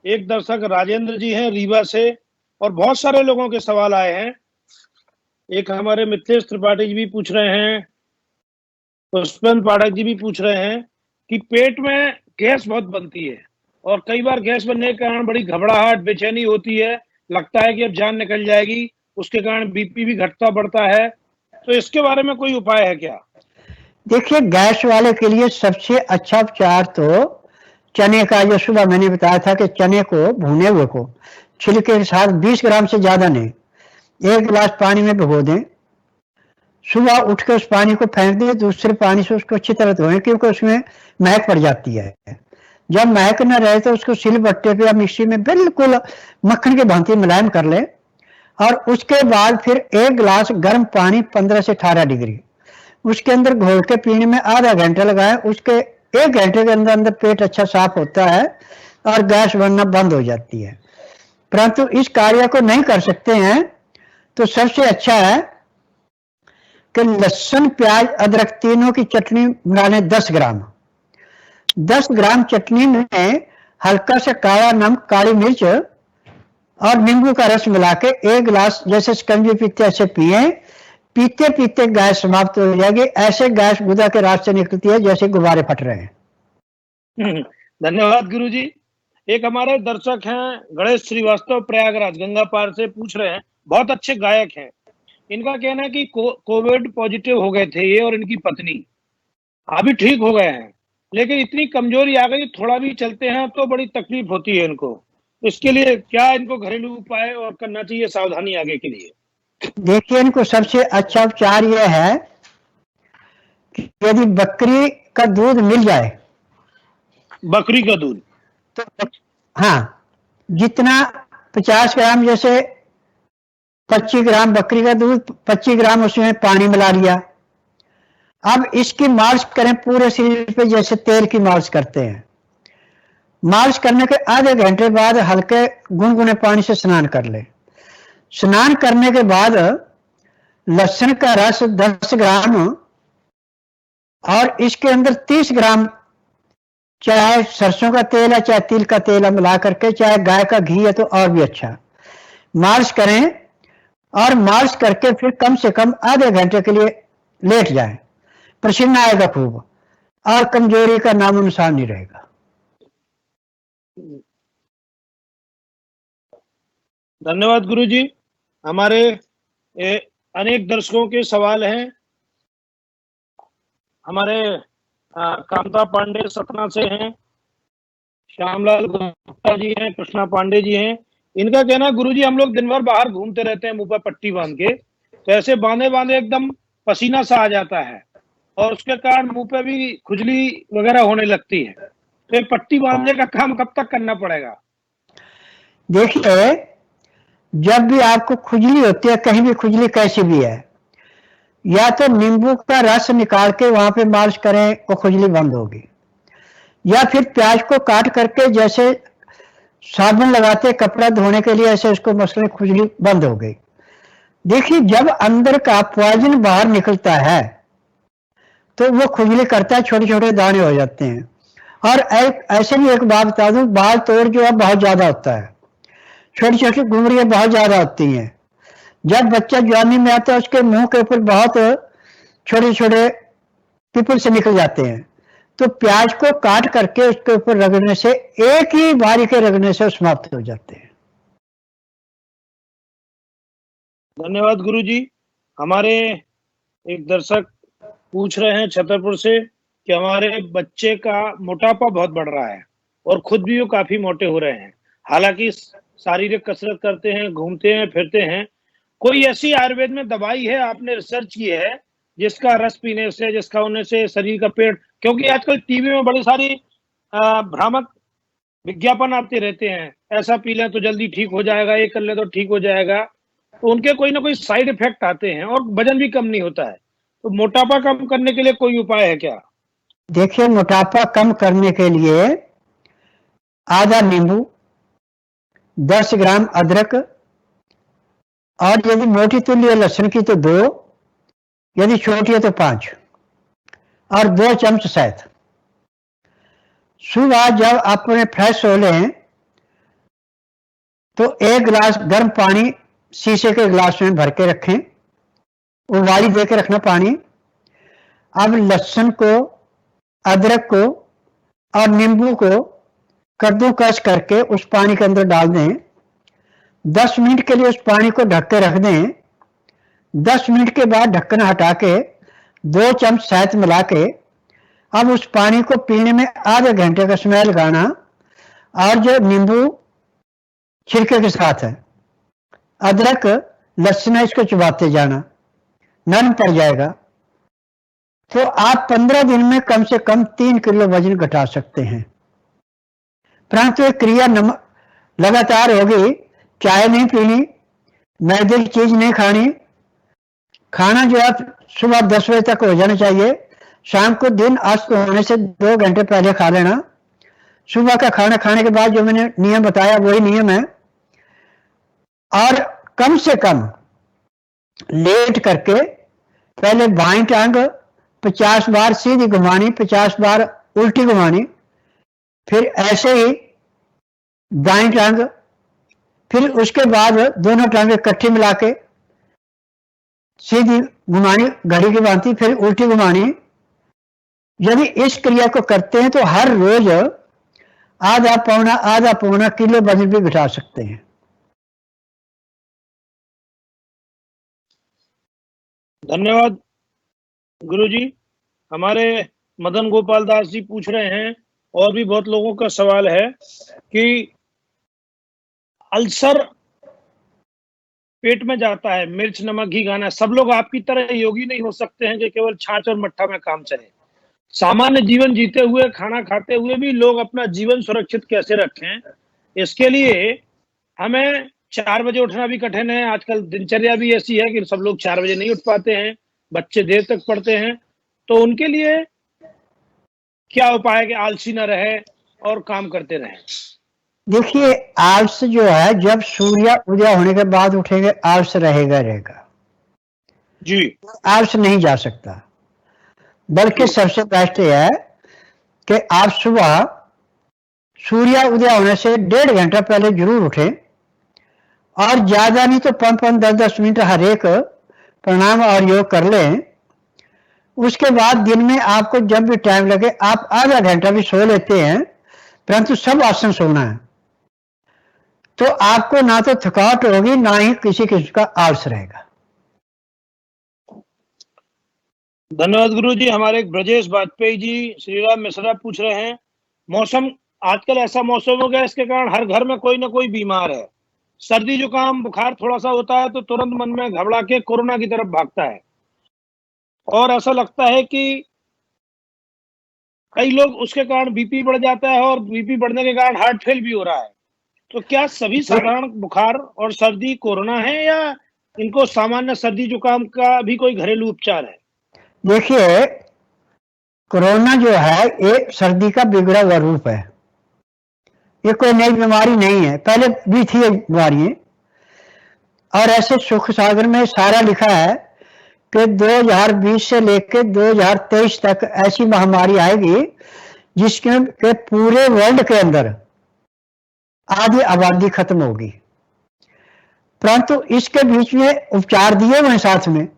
एक दर्शक राजेंद्र जी हैं रीवा से, और बहुत सारे लोगों के सवाल आए हैं। एक हमारे मिथिलेश त्रिपाठी जी भी पूछ रहे हैं, पुष्पेंद्र पाठक जी भी पूछ रहे हैं कि पेट में गैस बहुत बनती है, और कई बार गैस बनने के कारण बड़ी घबराहट बेचैनी होती है, लगता है कि अब जान निकल जाएगी, उसके कारण बीपी भी घटता बढ़ता है। तो इसके बारे में कोई उपाय है क्या? देखिए, गैस वाले के लिए सबसे अच्छा उपचार तो चने का, जो सुबह मैंने बताया था कि चने को भुने हुए को छिलके के साथ 20 ग्राम से ज्यादा नहीं, 1 गिलास पानी में भिगो दें। सुबह उठ के उस पानी को फेंक दें, दूसरे पानी से उसको अच्छी तरह धोएं, क्योंकि उसमें महक पड़ जाती है। जब महक न रहे तो उसको सिल बट्टे पे या मिक्सी में बिल्कुल मक्खन की भांति मुलायम कर लें। और उसके बाद फिर 1 गिलास गर्म पानी 15 से 18 डिग्री उसके अंदर घोल के पीने में आधा घंटा लगाएं। उसके 1 घंटे के अंदर अंदर पेट अच्छा साफ होता है और गैस बनना बंद हो जाती है। परंतु इस कार्य को नहीं कर सकते हैं तो सबसे अच्छा है कि लहसुन प्याज अदरक तीनों की चटनी बना लें 10 ग्राम। 10 ग्राम चटनी में हल्का सा काला नमक, काली मिर्च और नींबू का रस मिला के 1 गिलास जैसे शिकंजी पीते ऐसे पिए। पीते पीते गैस समाप्त हो जाएगी। ऐसे गैस गुदा के रास्ते निकलती है जैसे गुब्बारे फट रहे हैं। धन्यवाद गुरुजी। एक हमारे दर्शक हैं गणेश श्रीवास्तव, प्रयागराज गंगा पार से, पूछ रहे हैं, बहुत अच्छे गायक हैं। इनका कहना है कि कोविड पॉजिटिव हो गए थे ये और इनकी पत्नी, अभी ठीक हो गए हैं, लेकिन इतनी कमजोरी आ गई, थोड़ा भी चलते हैं तो बड़ी तकलीफ होती है इनको। इसके लिए क्या इनको घरेलू उपाय और करना चाहिए, सावधानी आगे के लिए? देखिए, इनको सबसे अच्छा उपचार यह है कि यदि बकरी का दूध मिल जाए, बकरी का दूध, तो हाँ, जितना 50 ग्राम, जैसे 25 ग्राम बकरी का दूध, 25 ग्राम उसमें पानी मिला लिया। अब इसकी मालिश करें पूरे शरीर पे जैसे तेल की मालिश करते हैं। मालिश करने के आधे घंटे बाद हल्के गुनगुने पानी से स्नान कर ले। स्नान करने के बाद लहसुन का रस 10 ग्राम और इसके अंदर 30 ग्राम चाहे सरसों का तेल है चाहे तिल का तेल है मिला करके, चाहे गाय का घी है तो और भी अच्छा, मालिश करें। और मालिश करके फिर कम से कम आधे घंटे के लिए लेट जाएं। पसीना आएगा खूब और कमजोरी का नामो निशान नहीं रहेगा। धन्यवाद गुरुजी। हमारे अनेक दर्शकों के सवाल हैं। हमारे कामता पांडे सतना से हैं, श्यामलाल गुप्ता जी हैं, कृष्णा पांडे जी हैं। इनका कहना, गुरुजी हम लोग दिन भर बाहर घूमते रहते हैं मुंह पर पट्टी बांध के, तो ऐसे बांधे बांधे एकदम पसीना सा आ जाता है और उसके कारण मुंह पे भी खुजली वगैरह होने लगती है। तो ये पट्टी बांधने का काम कब तक करना पड़ेगा? देखिए, जब भी आपको खुजली होती है, कहीं भी खुजली कैसी भी है, या तो नींबू का रस निकाल के वहां पे मालिश करें, वो खुजली बंद होगी। या फिर प्याज को काट करके जैसे साबुन लगाते कपड़ा धोने के लिए, ऐसे उसको मसले खुजली बंद हो गई। देखिए, जब अंदर का पॉइजन बाहर निकलता है तो वो खुजली करता है, छोटे छोटे दाने हो जाते हैं। और ऐसे भी एक बात बता दूं, बाल तोड़ जो है बहुत ज्यादा होता है, छोटी छोटी घुंघरियां बहुत ज्यादा होती हैं। जब बच्चा जवानी में आता है उसके मुंह के ऊपर बहुत छोटे छोटे पिपल से निकल जाते हैं। तो प्याज को काट करके उसके ऊपर रगड़ने से, एक ही बारी के रगड़ने से समाप्त हो जाते हैं। धन्यवाद गुरुजी। हमारे एक दर्शक पूछ रहे हैं छतरपुर से कि हमारे बच्चे का मोटापा बहुत बढ़ रहा है और खुद भी वो काफी मोटे हो रहे हैं। हालांकि शारीरिक कसरत करते हैं, घूमते हैं, फिरते हैं। कोई ऐसी आयुर्वेद में दवाई है, आपने रिसर्च की है, जिसका रस पीने से, जिसका होने से शरीर का पेट, क्योंकि आजकल टीवी में बड़ी सारी भ्रामक विज्ञापन आते रहते हैं, ऐसा पी लें तो जल्दी ठीक हो जाएगा, ये कर ले तो ठीक हो जाएगा। तो उनके कोई ना कोई साइड इफेक्ट आते हैं और वजन भी कम नहीं होता है। तो मोटापा कम करने के लिए कोई उपाय है क्या? देखिए, मोटापा कम करने के लिए आधा नींबू, 10 ग्राम अदरक, और यदि मोटी तुल्य लहसुन की तो 2, यदि छोटी है तो 5, और 2 चम्मच शहद। सुबह जब अपने फ्रेश हो लें तो 1 गिलास गर्म पानी शीशे के गिलास में भर के रखें, उबाली दे के रखना पानी। अब लहसुन को, अदरक को और नींबू को कद्दूकस करके उस पानी के अंदर डाल दें। 10 मिनट के लिए उस पानी को ढक के रख दें। 10 मिनट के बाद ढक्कन हटा के 2 चम्मच शहद मिला के अब उस पानी को पीने में आधे घंटे का समय लगाना, और जो नींबू छिड़के के साथ है, अदरक लहसुन है, इसको चबाते जाना, नरम पड़ जाएगा। तो आप 15 दिन में कम से कम 3 किलो वजन घटा सकते हैं। परंतु एक क्रिया लगातार होगी। चाय नहीं पीनी, मैदे की चीज नहीं खानी। खाना जो है सुबह 10 बजे तक हो जाना चाहिए। शाम को दिन अस्त होने से 2 घंटे पहले खा लेना। सुबह का खाना खाने के बाद जो मैंने नियम बताया वही नियम है। और कम से कम लेट करके पहले बाईं टांग 50 बार सीधी घुमानी, 50 बार उल्टी घुमानी, फिर ऐसे ही दाईं टांग, फिर उसके बाद दोनों टांगे इकट्ठी मिला के सीधी घुमानी घड़ी की भांति, फिर उल्टी घुमानी। यदि इस क्रिया को करते हैं तो हर रोज आधा पौना किलो वजन भी घटा सकते हैं। धन्यवाद गुरुजी। हमारे मदन गोपाल दास जी पूछ रहे हैं, और भी बहुत लोगों का सवाल है कि अल्सर पेट में जाता है, मिर्च नमक घी खाना, सब लोग आपकी तरह योगी नहीं हो सकते हैं कि केवल छाछ और मट्ठा में काम चले। सामान्य जीवन जीते हुए, खाना खाते हुए भी लोग अपना जीवन सुरक्षित कैसे रखें, इसके लिए हमें 4 बजे उठना भी कठिन है। आजकल दिनचर्या भी ऐसी है कि सब लोग 4 बजे नहीं उठ पाते हैं, बच्चे देर तक पढ़ते हैं। तो उनके लिए क्या उपाय है कि आलसी न रहे और काम करते रहें? देखिए, आलस जो है जब सूर्य उदय होने के बाद उठेंगे आलस रहेगा जी। आलस नहीं जा सकता। बल्कि सबसे बेस्ट यह है कि आप सुबह सूर्य उदय होने से 1.5 घंटा पहले जरूर उठें, और ज्यादा नहीं तो 5-5, 10-10 मिनट हर एक प्राणायाम और योग कर लें। उसके बाद दिन में आपको जब भी टाइम लगे आप आधा घंटा भी सो लेते हैं, परंतु सब आसन सोना है, तो आपको ना तो थकावट होगी ना ही किसी किस्म का आलस रहेगा। धन्यवाद गुरु जी। हमारे ब्रजेश वाजपेयी जी श्रीराम मिश्रा पूछ रहे हैं, मौसम आजकल ऐसा मौसम हो गया, इसके कारण हर घर में कोई ना कोई बीमार है। सर्दी जुकाम बुखार थोड़ा सा होता है तो तुरंत मन में घबरा के कोरोना की तरफ भागता है, और ऐसा लगता है कि कई लोग उसके कारण बीपी बढ़ जाता है, और बीपी बढ़ने के कारण हार्ट फेल भी हो रहा है। तो क्या सभी साधारण बुखार और सर्दी कोरोना है, या इनको सामान्य सर्दी जुकाम का भी कोई घरेलू उपचार है? देखिए, कोरोना जो है एक सर्दी का बिगड़ा हुआ रूप है। ये कोई नई बीमारी नहीं है, पहले भी थी ये बीमारी। और ऐसे सुख सागर में सारा लिखा है कि 2020 से लेकर 2023 तक ऐसी महामारी आएगी जिसके के पूरे वर्ल्ड के अंदर आधी आबादी खत्म होगी। परंतु इसके बीच में उपचार दिए हुए साथ में,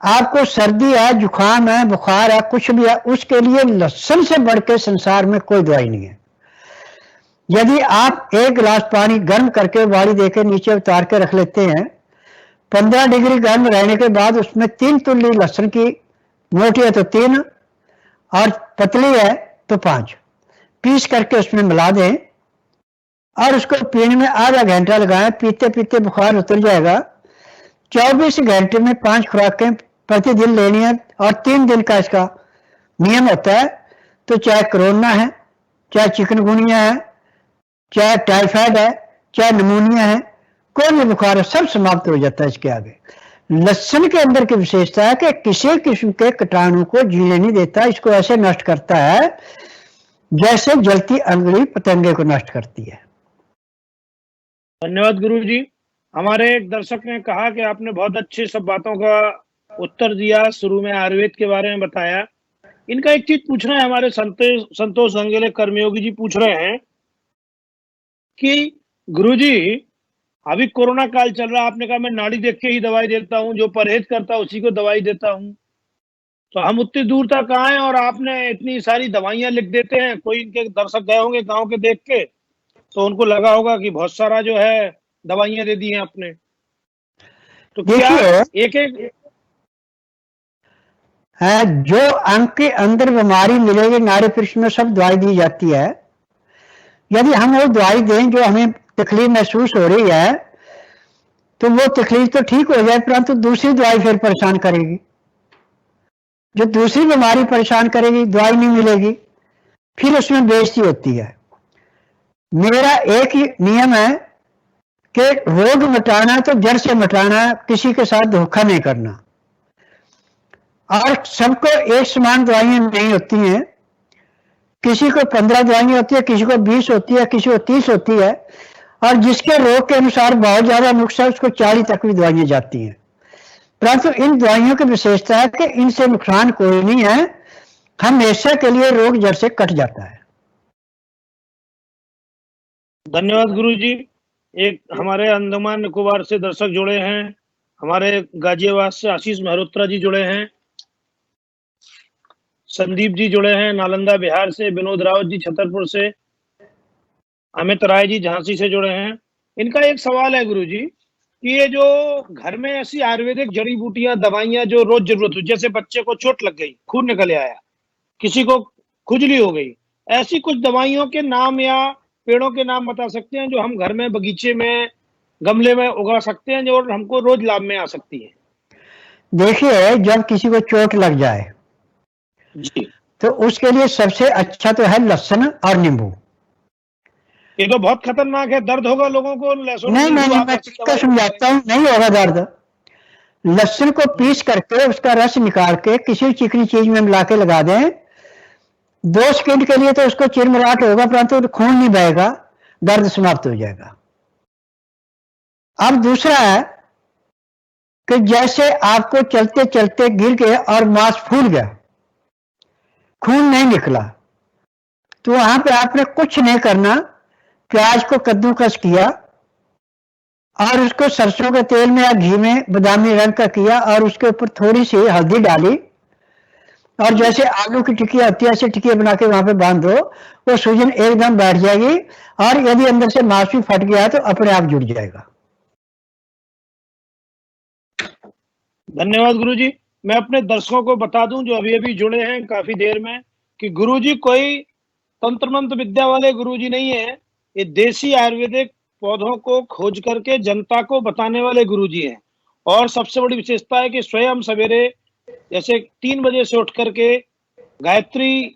आपको सर्दी है, जुकाम है, बुखार है, कुछ भी है, उसके लिए लहसुन से बढ़ के संसार में कोई दवाई नहीं है। यदि आप 1 गिलास पानी गर्म करके उबाली देकर नीचे उतार के रख लेते हैं, 15 डिग्री गर्म रहने के बाद उसमें 3 तुल्ली लहसुन की मोटी है तो 3 और पतली है तो 5, पीस करके उसमें मिला दें और उसको पीने में आधा घंटा लगाएं। पीते पीते बुखार उतर जाएगा। 24 घंटे में 5 खुराकें प्रतिदिन लेनी है और 3 दिन का इसका नियम होता है। तो चाहे कोरोना है, चाहे चिकनगुनिया है, चाहे टाइफाइड है, चाहे निमोनिया है, कोई भी बुखार है, सब समाप्त हो जाता है इसके आगे। लहसुन के अंदर की विशेषता है कि किसी किस्म के कीटाणु को जीने नहीं देता, इसको ऐसे नष्ट करता है जैसे जलती अंगुली पतंगे को नष्ट करती है। धन्यवाद गुरुजी। हमारे एक दर्शक ने कहा कि आपने बहुत अच्छी सब बातों का उत्तर दिया, शुरू में आयुर्वेद के बारे में बताया। इनका एक चीज पूछना है, हमारे संतोष गंगेले कर्मयोगी जी पूछ रहे हैं कि गुरुजी अभी कोरोना काल चल रहा है, आपने कहा मैं नाड़ी देख के ही दवाई देता हूँ, जो परहेज करता है उसी को दवाई देता हूँ, तो हम उतनी दूर तक आए और आपने इतनी सारी दवाइयां लिख देते हैं। कोई इनके दर्शक गए होंगे गांव के देख के, तो उनको लगा होगा कि बहुत सारा जो है दवाइयां दे दी हैं आपने, तो क्या देखिए, एक एक है जो अंग के अंदर बीमारी मिलेगी नाड़ी पृष्ठ में सब दवाई दी जाती है। यदि हम वो दवाई दें जो हमें तकलीफ महसूस हो रही है तो वो तकलीफ तो ठीक हो जाए, परंतु दूसरी दवाई फिर परेशान करेगी। जो दूसरी बीमारी परेशान करेगी, दवाई नहीं मिलेगी, फिर उसमें बेइज्जती होती है। मेरा एक ही नियम है कि रोग मिटाना तो जड़ से मिटाना, किसी के साथ धोखा नहीं करना। और सबको एक समान दवाइयां नहीं होती हैं, किसी को 15 दवाइयां होती है, किसी को 20 होती है, किसी को 30 होती है, और जिसके रोग के अनुसार बहुत ज्यादा नुकसान है उसको 40 तक भी दवाइयां जाती हैं। परंतु इन दवाइयों की विशेषता है कि इनसे नुकसान कोई नहीं है, हमेशा के लिए रोग जड़ से कट जाता है। धन्यवाद गुरुजी। एक हमारे अंडमान निकोबार से दर्शक जुड़े हैं, हमारे गाजियाबाद से आशीष मेहरोत्रा जी जुड़े हैं, संदीप जी जुड़े हैं, नालंदा बिहार से विनोद रावत जी छतरपुर से, अमित राय जी झांसी से जुड़े हैं। इनका एक सवाल है गुरुजी कि ये जो घर में ऐसी आयुर्वेदिक जड़ी बूटियां दवाइयां जो रोज जरूरत हो, जैसे बच्चे को चोट लग गई, खून निकल आया, किसी को खुजली हो गई, ऐसी कुछ दवाइयों के नाम या पेड़ों के नाम बता सकते हैं जो हम घर में बगीचे में गमले में उगा सकते हैं जो हमको रोज लाभ में आ सकती है? देखिए, जब किसी को चोट लग जाए जी, तो उसके लिए सबसे अच्छा तो है लहसुन और नींबू। ये तो बहुत खतरनाक है, दर्द होगा लोगों को, लहसुन नहीं नींबू नहीं, आप मैं ऐसी तरीका दवाई समझाता हूँ, नहीं होगा दर्द। लहसुन को पीस करके उसका रस निकाल के किसी चिकनी चीज में मिला के लगा दें। 2 सेकंड के लिए तो उसको चिरमिराहट होगा, परंतु खून नहीं बहेगा, दर्द समाप्त हो जाएगा। अब दूसरा है कि जैसे आपको चलते चलते गिर गए और मांस फूल गया, खून नहीं निकला, तो वहां पे आपने कुछ नहीं करना, प्याज को कद्दूकस किया और उसको सरसों के तेल में या घी में बादामी रंग का किया और उसके ऊपर थोड़ी सी हल्दी डाली और जैसे आलू की टिक्की आती है ऐसे टिक्की बना के वहां पे बांध दो, वो सूजन एकदम बैठ जाएगी और यदि अंदर से मांस भी फट गया तो अपने आप जुड़ जाएगा। धन्यवाद गुरुजी। मैं अपने दर्शकों को बता दूं जो अभी अभी जुड़े हैं काफी देर में कि गुरुजी कोई तंत्र मंत्र विद्या वाले गुरुजी नहीं है, ये देसी आयुर्वेदिक पौधों को खोज करके जनता को बताने वाले गुरुजी हैं। और सबसे बड़ी विशेषता है कि स्वयं सवेरे जैसे 3 बजे से उठ करके गायत्री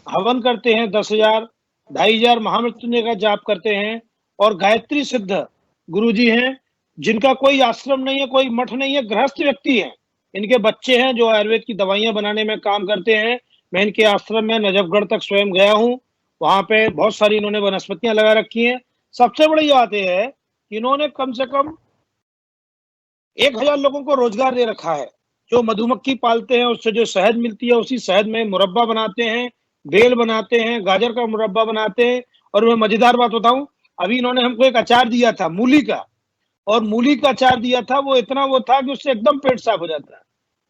हवन करते हैं, 10,000 2,500 महामृत्युंजय का जाप करते हैं, और गायत्री सिद्ध गुरुजी हैं जिनका कोई आश्रम नहीं है, कोई मठ नहीं है, गृहस्थ व्यक्ति हैं। इनके बच्चे हैं जो आयुर्वेद की दवाइयां बनाने में काम करते हैं। मैं इनके आश्रम में नजफगढ़ तक स्वयं गया हूँ, वहां पे बहुत सारी इन्होंने वनस्पतियां लगा रखी हैं। सबसे बड़ी बात यह है कि इन्होंने कम से कम 1,000 लोगों को रोजगार दे रखा है। जो मधुमक्खी पालते हैं उससे जो शहद मिलती है उसी शहद में मुरब्बा बनाते हैं, बेल बनाते हैं, गाजर का मुरब्बा बनाते हैं। और मैं मजेदार बात बताऊं, अभी इन्होंने हमको एक अचार दिया था मूली का, और मूली का अचार दिया था, वो इतना वो था कि उससे एकदम पेट साफ हो जाता है।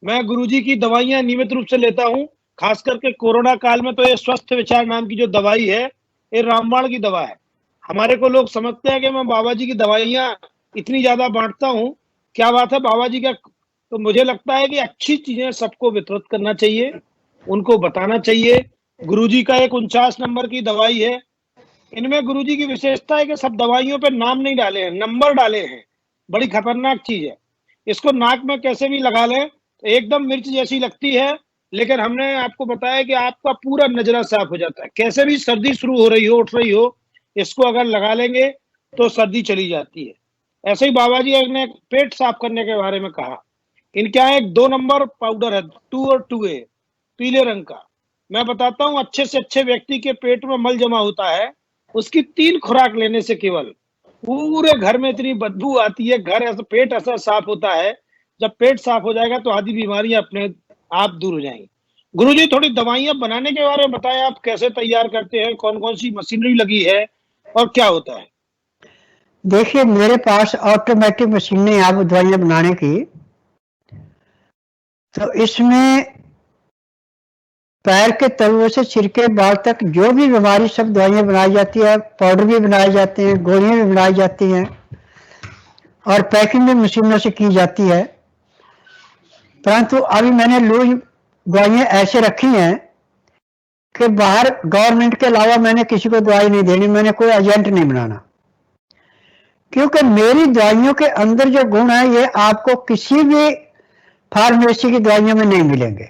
मैं गुरुजी की दवाइयां नियमित रूप से लेता हूं, खास करके कोरोना काल में तो ये स्वस्थ विचार नाम की जो दवाई है, ये रामबाण की दवा है। हमारे को लोग समझते हैं कि मैं बाबा जी की दवाइयां इतनी ज्यादा बांटता हूं, क्या बात है, बाबा जी का तो मुझे लगता है कि अच्छी चीजें सबको वितरित करना चाहिए, उनको बताना चाहिए। गुरुजी का एक 49 नंबर की दवाई है, इनमें गुरुजी की विशेषता है कि सब दवाइयों पे नाम नहीं डाले हैं, नंबर डाले हैं। बड़ी खतरनाक चीज है। इसको नाक में कैसे भी लगा लें तो एकदम मिर्च जैसी लगती है, लेकिन हमने आपको बताया कि आपका पूरा नजरा साफ हो जाता है। कैसे भी सर्दी शुरू हो रही हो, उठ रही हो, इसको अगर लगा लेंगे तो सर्दी चली जाती है। ऐसे ही बाबा जी ने पेट साफ करने के बारे में कहा। इनके यहाँ एक 2 नंबर पाउडर है, 2 और 2A, पीले रंग का। मैं बताता हूँ, अच्छे से अच्छे व्यक्ति के पेट में मल जमा होता है, उसकी 3 खुराक लेने से केवल पूरे घर में इतनी बदबू आती है, घर ऐसा, पेट ऐसा साफ होता है। जब पेट साफ हो जाएगा तो आधी बीमारियां अपने आप दूर हो जाएंगी। गुरुजी थोड़ी दवाइयां बनाने के बारे में बताएं, आप कैसे तैयार करते हैं, कौन कौन सी मशीनरी लगी है और क्या होता है? देखिए, मेरे पास ऑटोमेटिक मशीनें हैं आप दवाइयां बनाने की। तो इसमें पैर के तलवों से सिर के बाल तक जो भी बीमारी, सब दवाइयां बनाई जाती है। पाउडर भी बनाए जाते हैं, गोलियां भी बनाई जाती हैं और पैकिंग भी मशीनों से की जाती है। परंतु अभी मैंने लूज दवाइयां ऐसे रखी हैं कि बाहर गवर्नमेंट के अलावा मैंने किसी को दवाई नहीं देनी, मैंने कोई एजेंट नहीं बनाना। क्योंकि मेरी दवाइयों के अंदर जो गुण है ये आपको किसी भी फार्मेसी की दवाइयों में नहीं मिलेंगे।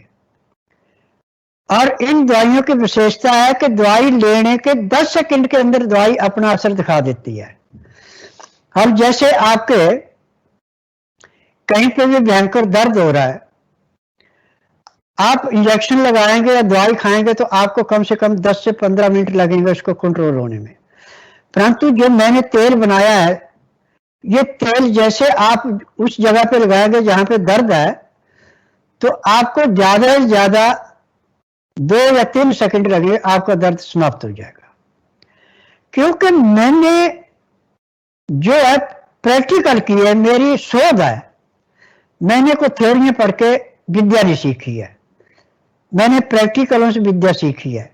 और इन दवाइयों की विशेषता है कि दवाई लेने के 10 सेकंड के अंदर दवाई अपना असर दिखा देती है। अब जैसे आपके कहीं पे भी भयंकर दर्द हो रहा है, आप इंजेक्शन लगाएंगे या दवाई खाएंगे तो आपको कम से कम 10 से 15 मिनट लगेंगे उसको कंट्रोल होने में। परंतु जो मैंने तेल बनाया है, ये तेल जैसे आप उस जगह पे लगाएंगे जहां पे दर्द है, तो आपको ज्यादा से ज्यादा 2 या 3 सेकंड लगेंगे, आपका दर्द समाप्त हो जाएगा। क्योंकि मैंने जो है प्रैक्टिकल की है, मेरी शोध है। मैंने कोई थ्योरी पढ़ के विद्या नहीं सीखी है, मैंने प्रैक्टिकलों से विद्या सीखी है।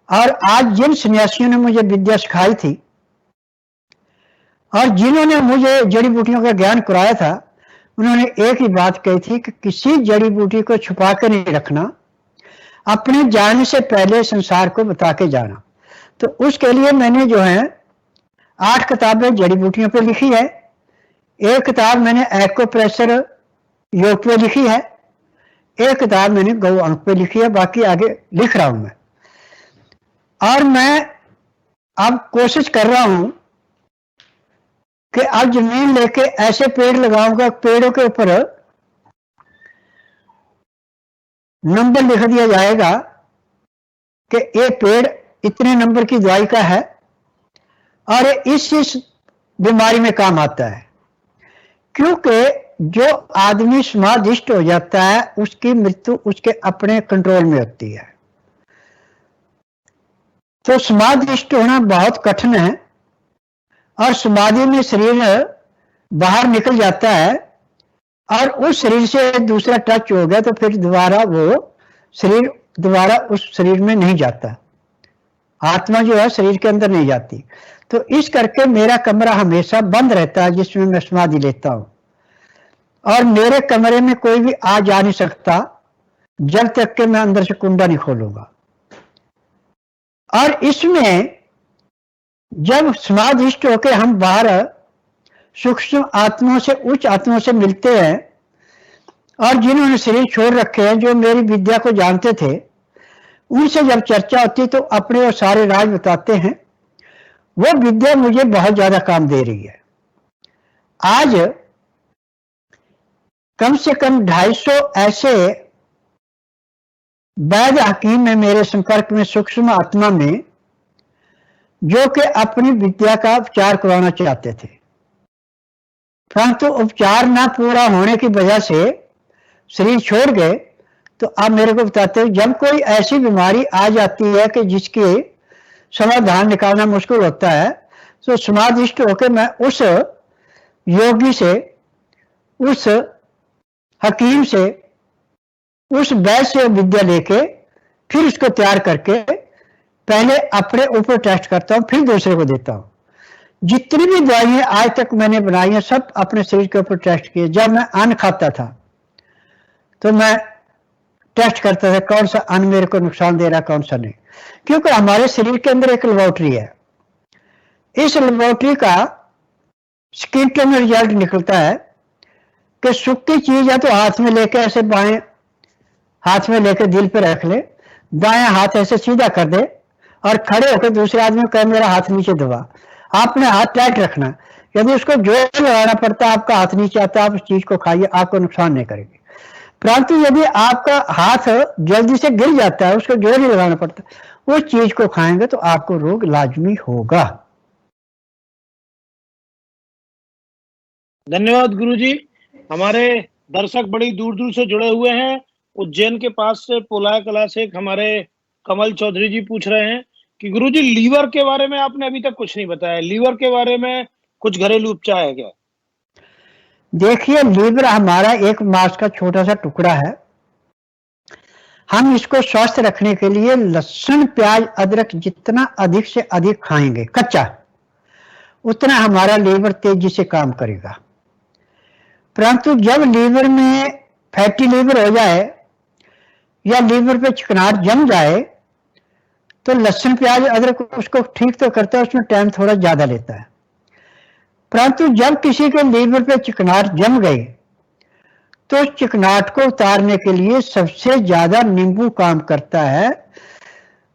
और आज जिन सन्यासियों ने मुझे विद्या सिखाई थी और जिन्होंने मुझे जड़ी बूटियों का ज्ञान कराया था, उन्होंने एक ही बात कही थी कि किसी जड़ी बूटी को छुपा के नहीं रखना, अपने जाने से पहले संसार को बता के जाना। तो उसके लिए मैंने जो है 8 किताबें जड़ी बूटियों पे लिखी है। एक किताब मैंने एक्वाप्रेशर योग पे लिखी है, एक किताब मैंने गौ अंक पे लिखी है, बाकी आगे लिख रहा हूं मैं। और मैं अब कोशिश कर रहा हूं कि अब जमीन लेके ऐसे पेड़ लगाऊंगा, पेड़ों के ऊपर नंबर लिख दिया जाएगा कि ये पेड़ इतने नंबर की दवाई का है और इस बीमारी में काम आता है। क्योंकि जो आदमी समाधिष्ट हो जाता है उसकी मृत्यु उसके अपने कंट्रोल में होती है। तो समाधिष्ट होना बहुत कठिन है और समाधि में शरीर बाहर निकल जाता है और उस शरीर से दूसरा टच हो गया तो फिर दोबारा वो शरीर दोबारा उस शरीर में नहीं जाता, आत्मा जो है शरीर के अंदर नहीं जाती। तो इस करके मेरा कमरा हमेशा बंद रहता है जिसमें मैं समाधि लेता हूं, और मेरे कमरे में कोई भी आ जा नहीं सकता जब तक कि मैं अंदर से कुंडा नहीं खोलूंगा। और इसमें जब समाधिष्ट होकर हम बाहर सूक्ष्म आत्माओं से, उच्च आत्माओं से मिलते हैं, और जिन्होंने शरीर छोड़ रखे हैं, जो मेरी विद्या को जानते थे, उनसे जब चर्चा होती तो अपने और सारे राज बताते हैं। वो विद्या मुझे बहुत ज्यादा काम दे रही है। आज कम से कम 250 ऐसे वैद्य हकीम है मेरे संपर्क में, सूक्ष्म आत्मा में, जो कि अपनी विद्या का उपचार करवाना चाहते थे, परंतु उपचार ना पूरा होने की वजह से शरीर छोड़ गए। तो आप मेरे को बताते हो, जब कोई ऐसी बीमारी आ जाती है कि जिसके समाधान निकालना मुश्किल होता है, तो समाधिष्ट होकर मैं उस योगी से, उस हकीम से, उस वैद्य से विद्या लेके फिर उसको तैयार करके पहले अपने ऊपर टेस्ट करता हूं, फिर दूसरे को देता हूं। जितनी भी दवाइयां आज तक मैंने बनाई हैं सब अपने शरीर के ऊपर टेस्ट किए। जब मैं अन्न खाता था तो मैं टेस्ट करता था कौन सा अन्न मेरे को नुकसान दे रहा कौन सा नहीं, क्योंकि हमारे शरीर के अंदर एक लेबोरेटरी है। इस लेबोरेटरी का स्किन टोन रिजल्ट निकलता है कि सूखी चीज है तो हाथ में लेके ऐसे बाएं हाथ में लेकर दिल पे रख ले, दाएं हाथ ऐसे सीधा कर दे और खड़े होकर दूसरे आदमी को कहे मेरा हाथ नीचे दबा। आपने हाथ टाइट रखना, यदि उसको जोर लगाना पड़ता है आपका हाथ नीचे आता, आप उस चीज को खाइए, आपको नुकसान नहीं करेगी। परंतु यदि आपका हाथ जल्दी से गिर जाता है, उसको जोर ही लगाना पड़ता है, उस चीज को खाएंगे तो आपको रोग लाजमी होगा। धन्यवाद गुरुजी। हमारे दर्शक बड़ी दूर दूर से जुड़े हुए हैं। उज्जैन के पास से पोलाय कला से एक हमारे कमल चौधरी जी पूछ रहे हैं कि गुरुजी लीवर के बारे में आपने अभी तक कुछ नहीं बताया, लीवर के बारे में कुछ घरेलू उपचार है क्या? देखिए, लीवर हमारा एक मांस का छोटा सा टुकड़ा है। हम इसको स्वस्थ रखने के लिए लहसुन प्याज अदरक जितना अधिक से अधिक खाएंगे कच्चा, उतना हमारा लीवर तेजी से काम करेगा। परंतु जब लीवर में फैटी लीवर हो जाए या लीवर पे चिकनाहट जम जाए तो लहसुन प्याज अदरक उसको ठीक तो करता है, उसमें टाइम थोड़ा ज्यादा लेता है। परंतु जब किसी के लीवर पे चिकनाहट जम गई तो चिकनाहट को उतारने के लिए सबसे ज्यादा नींबू काम करता है।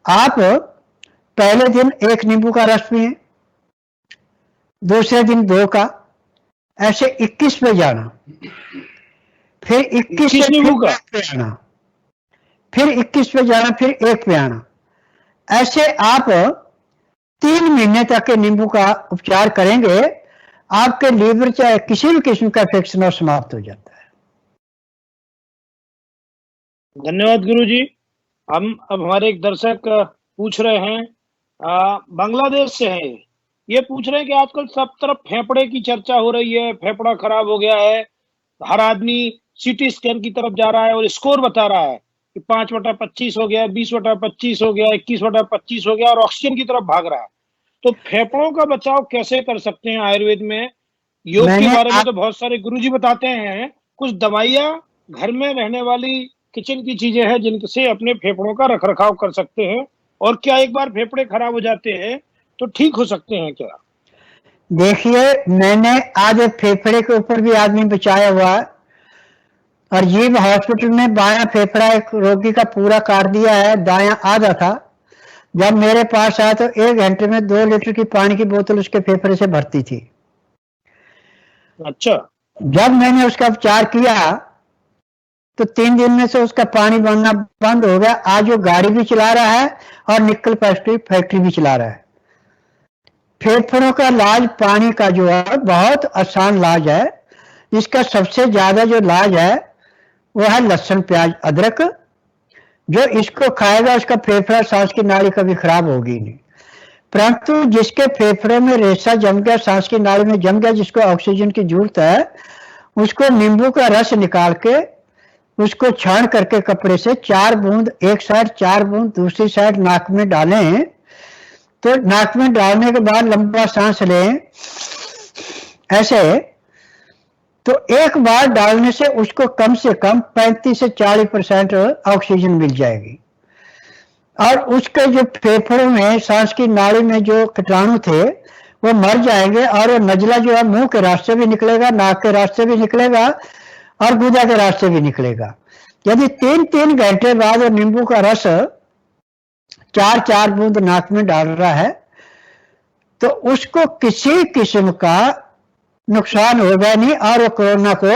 आप पहले दिन 1 नींबू का रस पिए, दूसरे दिन 2 का, ऐसे 21 पे जाना, फिर 21 से नींबू का? 1 पे आना, फिर 21 पे जाना, फिर 1 पे आना। ऐसे आप 3 महीने तक के नींबू का उपचार करेंगे, आपके लीवर चाहे किसी भी किस्म का इन्फेक्शन और समाप्त हो जाता है। धन्यवाद गुरुजी। हम अब हमारे एक दर्शक पूछ रहे हैं, बांग्लादेश से हैं, ये पूछ रहे हैं कि आजकल सब तरफ फेफड़े की चर्चा हो रही है, फेफड़ा खराब हो गया है, हर आदमी सीटी स्कैन की तरफ जा रहा है और स्कोर बता रहा है कि 5/25 हो गया, 20/25 हो गया, 21/25 हो गया और ऑक्सीजन की तरफ भाग रहा है। तो फेफड़ों का बचाव कैसे कर सकते हैं आयुर्वेद में? योग के बारे में तो बहुत सारे गुरुजी बताते हैं, कुछ दवाइयां घर में रहने वाली किचन की चीजें हैं जिनसे अपने फेफड़ों का रखरखाव कर सकते हैं, और क्या एक बार फेफड़े खराब हो जाते हैं तो ठीक हो सकते हैं क्या? देखिए, मैंने आज फेफड़े के ऊपर भी आदमी बचाया हुआ है और जीव हॉस्पिटल में बायां फेफड़ा एक रोगी का पूरा काट दिया है, दायां आधा था। जब मेरे पास आया तो 1 घंटे में 2 लीटर की पानी की बोतल उसके फेफड़े से भरती थी। अच्छा। जब मैंने उसका उपचार किया तो 3 दिन में से उसका पानी बनना बंद हो गया। आज वो गाड़ी भी चला रहा है और निकल फैक्ट्री भी चला रहा है। फेफड़ों का इलाज पानी का जो है बहुत आसान इलाज है। इसका सबसे ज्यादा जो इलाज है वो है लहसुन प्याज अदरक। जो इसको खाएगा उसका फेफड़ा सांस की नाली कभी खराब होगी नहीं। परंतु जिसके फेफड़े में रेशा जम गया, सांस की नाली में जम गया, जिसको ऑक्सीजन की जरूरत है, उसको नींबू का रस निकाल के उसको छान करके कपड़े से 4 बूंद एक साइड, 4 बूंद दूसरी साइड नाक में डालें। तो नाक में डालने के बाद लंबा सांस लें ऐसे, तो एक बार डालने से उसको कम से कम 35 से 40% ऑक्सीजन मिल जाएगी और उसके जो फेफड़ों में सांस की नाली में जो कीटाणु थे वो मर जाएंगे और वो नजला जो है मुंह के रास्ते भी निकलेगा, नाक के रास्ते भी निकलेगा और गुदा के रास्ते भी निकलेगा। यदि 3-3 घंटे बाद वो नींबू का रस 4-4 बूंद नाक में डाल रहा है तो उसको किसी किस्म का नुकसान होगा नहीं और वो कोरोना को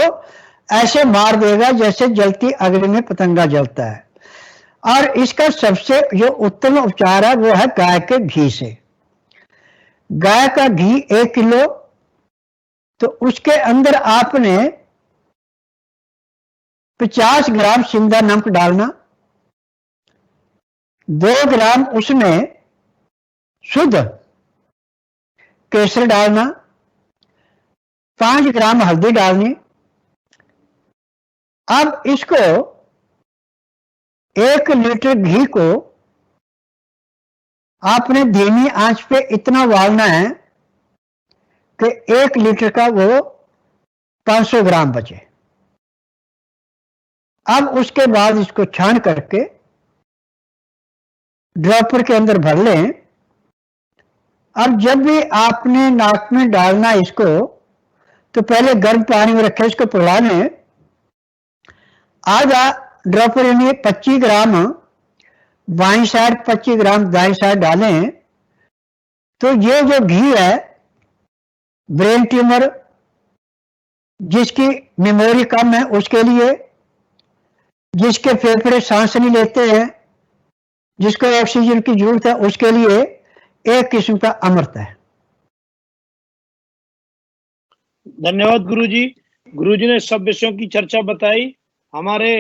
ऐसे मार देगा जैसे जलती अग्नि में पतंगा जलता है। और इसका सबसे जो उत्तम उपचार है वो है गाय के घी से। गाय का घी 1 किलो, तो उसके अंदर आपने 50 ग्राम सिंधा नमक डालना, 2 ग्राम उसमें शुद्ध केसर डालना, 5 ग्राम हल्दी डालनी। अब इसको 1 लीटर घी को आपने धीमी आंच पे इतना उबालना है कि 1 लीटर का वो 500 ग्राम बचे। अब उसके बाद इसको छान करके ड्रॉपर के अंदर भर लें। अब जब भी आपने नाक में डालना इसको तो पहले गर्म पानी में रखें, इसको पिघला लें। आधा ड्रॉपर यानी 25 ग्राम बाईं साइड, 25 ग्राम दाईं साइड डालें। तो ये जो घी है, ब्रेन ट्यूमर, जिसकी मेमोरी कम है उसके लिए, जिसके फेफड़े सांस नहीं लेते हैं, जिसको ऑक्सीजन की जरूरत है, उसके लिए एक किस्म का अमृत है। धन्यवाद गुरुजी। गुरुजी ने सब विषयों की चर्चा बताई। हमारे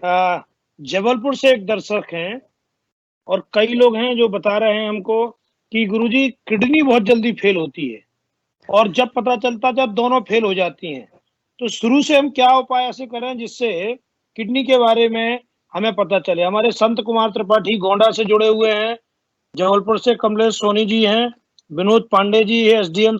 जबलपुर से एक दर्शक हैं और कई लोग हैं जो बता रहे हैं हमको कि गुरुजी किडनी बहुत जल्दी फेल होती है और जब पता चलता जब दोनों फेल हो जाती हैं, तो शुरू से हम क्या उपाय ऐसे करें जिससे किडनी के बारे में हमें पता चले। हमारे संत कुमार त्रिपाठी गोंडा से जुड़े हुए हैं, जबलपुर से कमलेश सोनी जी हैं, विनोद पांडे जी है, एसडीएम